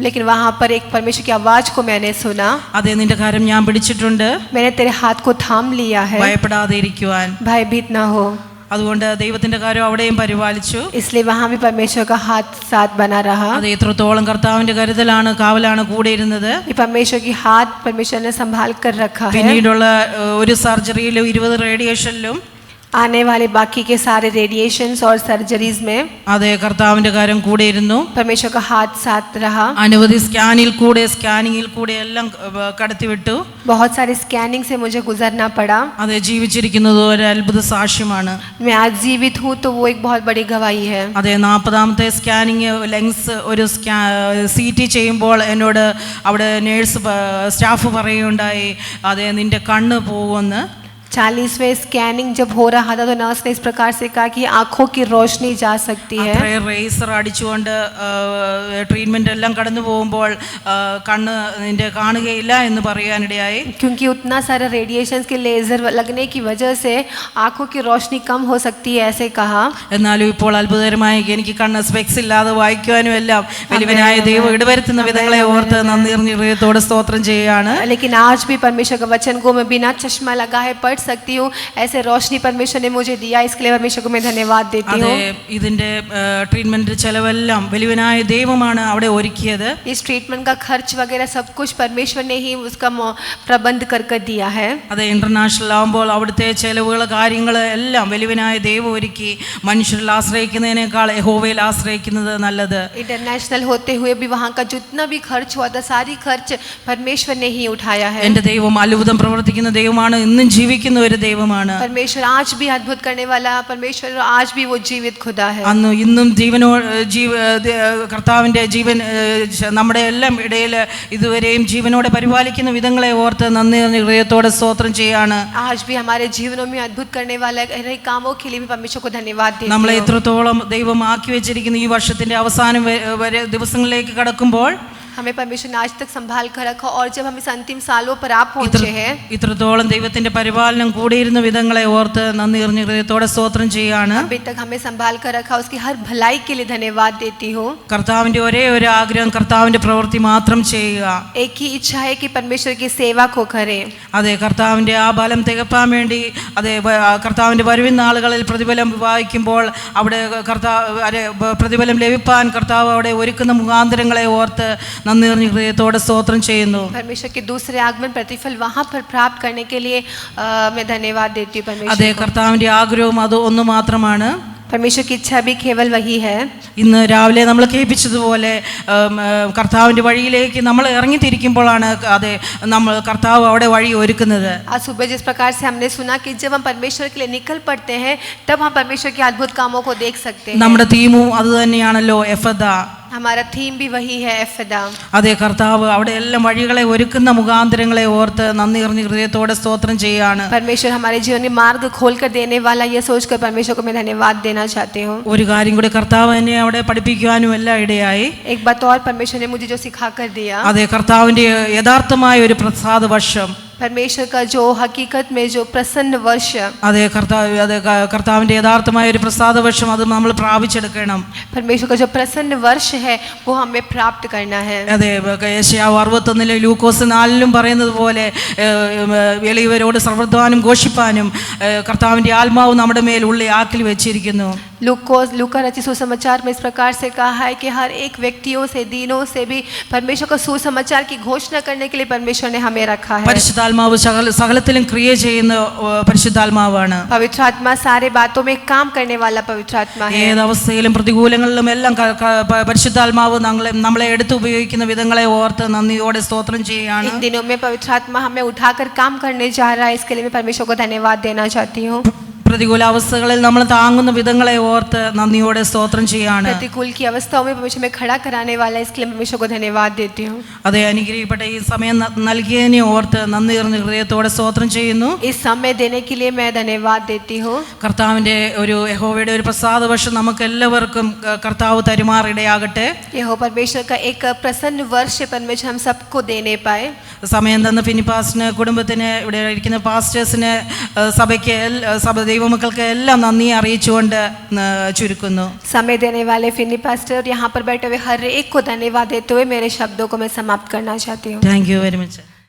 लेकिन वहाँ पर एक परमेश्वर की आवाज को मैंने सुना. അതെ, നിന്റെ കരം ഞാൻ പിടിച്ചിട്ടുണ്ട്, मैंने तेरे हाथ को थाम लिया है, ഭയപ്പെടാതെ ഇരിക്കുവാൻ. भयभीत ना हो. അതുകൊണ്ട് ദൈവത്തിന്റെ കാര്യം അവിടെയും പരിപാലിച്ചു. इसलिए वहाँ भी परमेश्वर का हाथ साथ बना रहा. അത് എത്രത്തോളം കർത്താവിന്റെ കരുതലാണ്, കാവലാണ് കൂടെ ഇരുന്നത്. परमेश्वर की हाथ परमेश्वर ने संभाल कर रखा है. പിന്നീടുള്ള ഒരു സർജറിയിലും 20 റേഡിയേഷനിലും आने वाले बाकी के सारे रेडिएशंस और सर्जरीज में അതെ കർത്താവിന്റെ കാര്യം കൂടെ ഇരുന്നു. परमेश्वर का हाथ साथ रहा. അനവധി സ്കാനിങ്ങിൽ കൂടെ എല്ലാം കടത്തിവിട്ടു. बहुत सारे स्कैनिंग से मुझे गुजरना पड़ा. അതെ, ജീവിച്ചിരിക്കുന്നത് ഒരു അത്ഭുത സാക്ഷ്യമാണ്. मैं आज जीवित हूँ तो वो एक बहुत बड़ी गवाही है. അതെ, 40ാമത്തെ സ്കാനിങ് ലെങ്സ് ഒരു CT ചെയ്യുമ്പോൾ എന്നോട് അവിടെ സ്റ്റാഫ് പറയുകയുണ്ടായി, അതെ നിന്റെ കണ്ണ് പോകുമെന്ന്. 40वें स्कैनिंग जब हो रहा था तो नर्स ने इस प्रकार से कहा कि आंखों की रोशनी जा सकती है. റേസർ അടിച്ചുകൊണ്ട് ട്രീറ്റ്മെന്റ് എല്ലാം കടന്നു പോകുമ്പോൾ കണ്ണ് നിന്റെ കാണുകയില്ല എന്ന് പറയാനിടയായി. क्योंकि उतना सारा रेडिएशंस के लेजर लगने की वजह से आंखों की रोशनी कम हो सकती है, ऐसे कहा. എന്നാലും ഇപ്പോൾ അത്ഭുതകരമായി എനിക്ക് കണ്ണ് സ്പെക്സ് ഇല്ലാതെ വായിക്കുവാനും എല്ലാം വലിയവനായ ദൈവം ഇടവരുത്തുന്ന വിധങ്ങളെ ഓർത്ത് നന്ദി ഹൃദയത്തോടെ സ്തോത്രം ചെയ്യുകയാണ്. लेकिन आज भी परमेश्वर का वचन को मैं बिना चश्मा लगाए पढ़ सकती हूँ, ऐसे रोशनी परमेश्वर ने मुझे दिया. इसके लिए परमेश्वर को मैं धन्यवाद देती हूँ. ഇതിന്റെ ട്രീറ്റ്മെന്റ് ചെലവെല്ലാം വലിയവനായ ദൈവമാണ് അവിടെ ഒരുക്കിയത്. इस ट्रीटमेंट का खर्च वगैरह सब कुछ परमेश्वर ने ही उसका प्रबंध कर दिया है. അതെ, ഇന്റർനാഷണൽ ആകുമ്പോൾ അവിടുത്തെ ചെലവുകൾ കാര്യങ്ങൾ എല്ലാം വലിയവനായ ദൈവം ഒരുക്കി. മനുഷ്യരിൽ ആശ്രയിക്കുന്നതിനേക്കാൾ യഹോവയിൽ ആശ്രയിക്കുന്നത് നല്ലത്. इंटरनेशनल होते हुए भी वहाँ का जितना भी खर्च हुआ था सारी खर्च परमेश्वर ने ही उठाया है. എൻ്റെ ദൈവം അത്ഭുതം പ്രവർത്തിക്കുന്ന ദൈവമാണ്, ഇന്നും ജീവിക്കുന്ന ഒരു ദൈവമാണ്. परमेश्वर आज भी अद्भुत करने वाला परमेश्वर, आज भी वो जीवित खुदा है. അന്ന് ഇന്നും കർത്താവിന്റെ ജീവൻ നമ്മുടെ എല്ലാം ഇടയിൽ ഇതുവരെയും ജീവനോടെ പരിപാലിക്കുന്ന വിധങ്ങളെ ഓർത്ത് നന്ദി ഹൃദയത്തോടെ സ്തോത്രം ചെയ്യാണ്. आज भी हमारे जीवनों में अद्भुत करने वाला कामों के लिए भी परमेश्वर को धन्यवाद देती हूं. നമ്മളെ ഇത്രത്തോളം ദൈവം ആക്കി വെച്ചിരിക്കുന്ന ഈ വർഷത്തിന്റെ അവസാനം വരെ ദിവസങ്ങളിലേക്ക് കടക്കുമ്പോൾ हमें परमेश्वर ने आज तक संभाल कर रखा और जब हम इस अंतिम सालों पर आप पहुंचे हैं, ഇത്രത്തോളം ദൈവത്തിന്റെ പരിപാലനം കൂടിയിരുന്ന വിധങ്ങളെ ഓർത്ത് നന്ദി ഹൃദയത്തോടെ സ്തോത്രം ചെയ്യാണ്. अभी तक हमें संभाल कर रखा, उसकी हर भलाई के लिए धन्यवाद देती हूँ. കർത്താവിന്റെ ഒരേ ഒരു ആഗ്രഹം കർത്താവിന്റെ പ്രവൃത്തി മാത്രം ചെയ്യുക. एक ही इच्छा है कि परमेश्वर की सेवा को करें. അതെ, കർത്താവിന്റെ ആ ബലം തികപ്പാൻ വേണ്ടി അതെ കർത്താവിന്റെ വരുന്ന നാളുകളിൽ പ്രതിഫലം വായിക്കുമ്പോൾ അവിടെ പ്രതിഫലം ലഭിപ്പാൻ കർത്താവ് അവിടെ ഒരുക്കുന്ന മുഖാന്തരങ്ങളെ ഓർത്ത് നന്ദി ഹൃദയത്തോടെ സ്തോത്രം ചെയ്യുന്നു. परमेश्वर के दूसरे आगमन प्रतिफल वहाँ पर प्राप्त करने के लिए मैं धन्यवाद देती हूँ परमेश्वर. അതെ, കർത്താവിന്റെ ആഗ്രഹം അത് ഒന്ന് മാത്രമാണ്. परमेश्वर की इच्छा भी केवल वही है. ഇന്ന് രാവിലെ നമ്മൾ കേൾപ്പിച്ചതുപോലെ കർത്താവിന്റെ വഴിയിലേക്ക് നമ്മൾ ഇറങ്ങിത്തിരിക്കുമ്പോഴാണ് അതെ നമ്മൾ കർത്താവ് അവിടെ വഴി ഒരുക്കുന്നത്. आज सुबह जिस प्रकार से हमने सुना कि जब हम परमेश्वर के लिए निकल पड़ते हैं तब हम परमेश्वर के अद्भुत कामों को देख सकते हैं. നമ്മുടെ തീമും അത് തന്നെയാണല്ലോ, എഫദ. हमारा थीम भी वही है एफदा। അതേ കർത്താവ് അവിടെ എല്ലാം വഴികളെ ഒരുക്കുന്ന മുഖാന്തരങ്ങളെ ഓർത്ത് നന്ദി നിറഞ്ഞ ഹൃദയത്തോടെ സ്തോത്രം ചെയ്യാണ്. परमेश्वर हमारे जीवन में मार्ग खोलकर देने वाला, ये सोचकर परमेश्वर को मैं धन्यवाद देना चाहती हूँ। ഒരു കാര്യം കൂടി കർത്താവ് എന്നെ അവിടെ പഠിപ്പിക്കുവാനും എല്ലാം ഇടയായി. एक बात और परमेश्वर ने मुझे जो सिखा कर दिया, അതേ കർത്താവിന്റെ യഥാർത്ഥമായ ഒരു പ്രസാദ വർഷം, परमेश्वर का जो हकीकत में जो प्रसन्न वर्ष, അതേ കർത്താവിന്റെ യഥാർത്ഥമായ ഒരു പ്രസാദ വർഷം അത് നമ്മൾ പ്രാപിച്ചെടുക്കണം. परमेश्वर का जो प्रसन्न वर्ष है वो हमें प्राप्त करना है। അതെ യെശയ്യാവ് 61 ലൂക്കോസ് 4 പറയുന്നത് പോലെ എളിയവരോട് സർവ്വധാനം ഘോഷിപ്പാനും കർത്താവിന്റെ ആത്മാവ് നമ്മുടെ മേൽ ഉള്ളി ആക്കിൽ വെച്ചിരിക്കുന്നു. लूका रचित सुसमाचार में इस प्रकार से कहा है कि हर एक व्यक्तियों से, दीनों से भी परमेश्वर का सुसमाचार की घोषणा करने के लिए परमेश्वर ने हमें रखा है। പരിശുദ്ധാത്മാവ് സകലത്തിലും ക്രിയ ചെയ്യുന്ന പരിശുദ്ധാത്മാവാണ്. पवित्र आत्मा सारे बातों में काम करने वाला पवित्र आत्मा है। ഏതവസ്ഥയിലും പ്രതികൂലങ്ങളിലും എല്ലാം പരിശുദ്ധാത്മാവ് നമ്മളെ എടുത്ത് ഉപയോഗിക്കുന്ന വിധങ്ങളെ ഓർത്ത് നന്ദിയോടെ സ്തോത്രം ചെയ്യുകയാണ്. इन दिनों में पवित्र आत्मा हमें उठाकर काम करने जा रहा है, इसके लिए मैं परमेश्वर को धन्यवाद देना चाहती हूँ। പ്രതികൂലാവസ്ഥകളിൽ നമ്മൾ താങ്ങുന്ന വിധങ്ങളെ ഓർത്ത് നന്ദിയോടെ സ്തോത്രം ചെയ്യാണ്. प्रतिकूल की अवस्थाओं में परमेश्वर में खड़ा कराने वाला है, इसके लिए परमेश्वर को धन्यवाद देती हूँ। അതേ അനുഗ്രഹിക്കപ്പെട്ട ഈ സമയം നൽകിയതിനെ ഓർത്ത് നന്ദി നിറഞ്ഞ ഹൃദയത്തോടെ സ്തോത്രം ചെയ്യുന്നു. इस समय देने के लिए मैं धन्यवाद देती हूँ। കർത്താവിന്റെ യഹോവയുടെ ഒരു പ്രസാദ വർഷം നമുക്ക് എല്ലാവർക്കും കർത്താവ് തരുമാറിടയാകട്ടെ. यहोवा परमेश्वर का एक प्रसन्न वर्ष परमेश्वर हम सबको देने पाए। സമയം തന്ന ഫിനിപ്പാസിന്, കുടുംബത്തിന്, ഇവിടെ ഇരിക്കുന്ന പാസ്റ്റേഴ്സിന്, സഭയ്ക്ക്, ദൈവമക്കൾക്ക് എല്ലാം നന്ദി അറിയിച്ചുകൊണ്ട് ചുരുക്കുന്നു. समय देने वाले फिनी पास्टर, यहाँ पर बैठे हुए हर एक को धन्यवाद देते हुए मेरे शब्दों को मैं समाप्त करना चाहती हूँ। Thank you very much.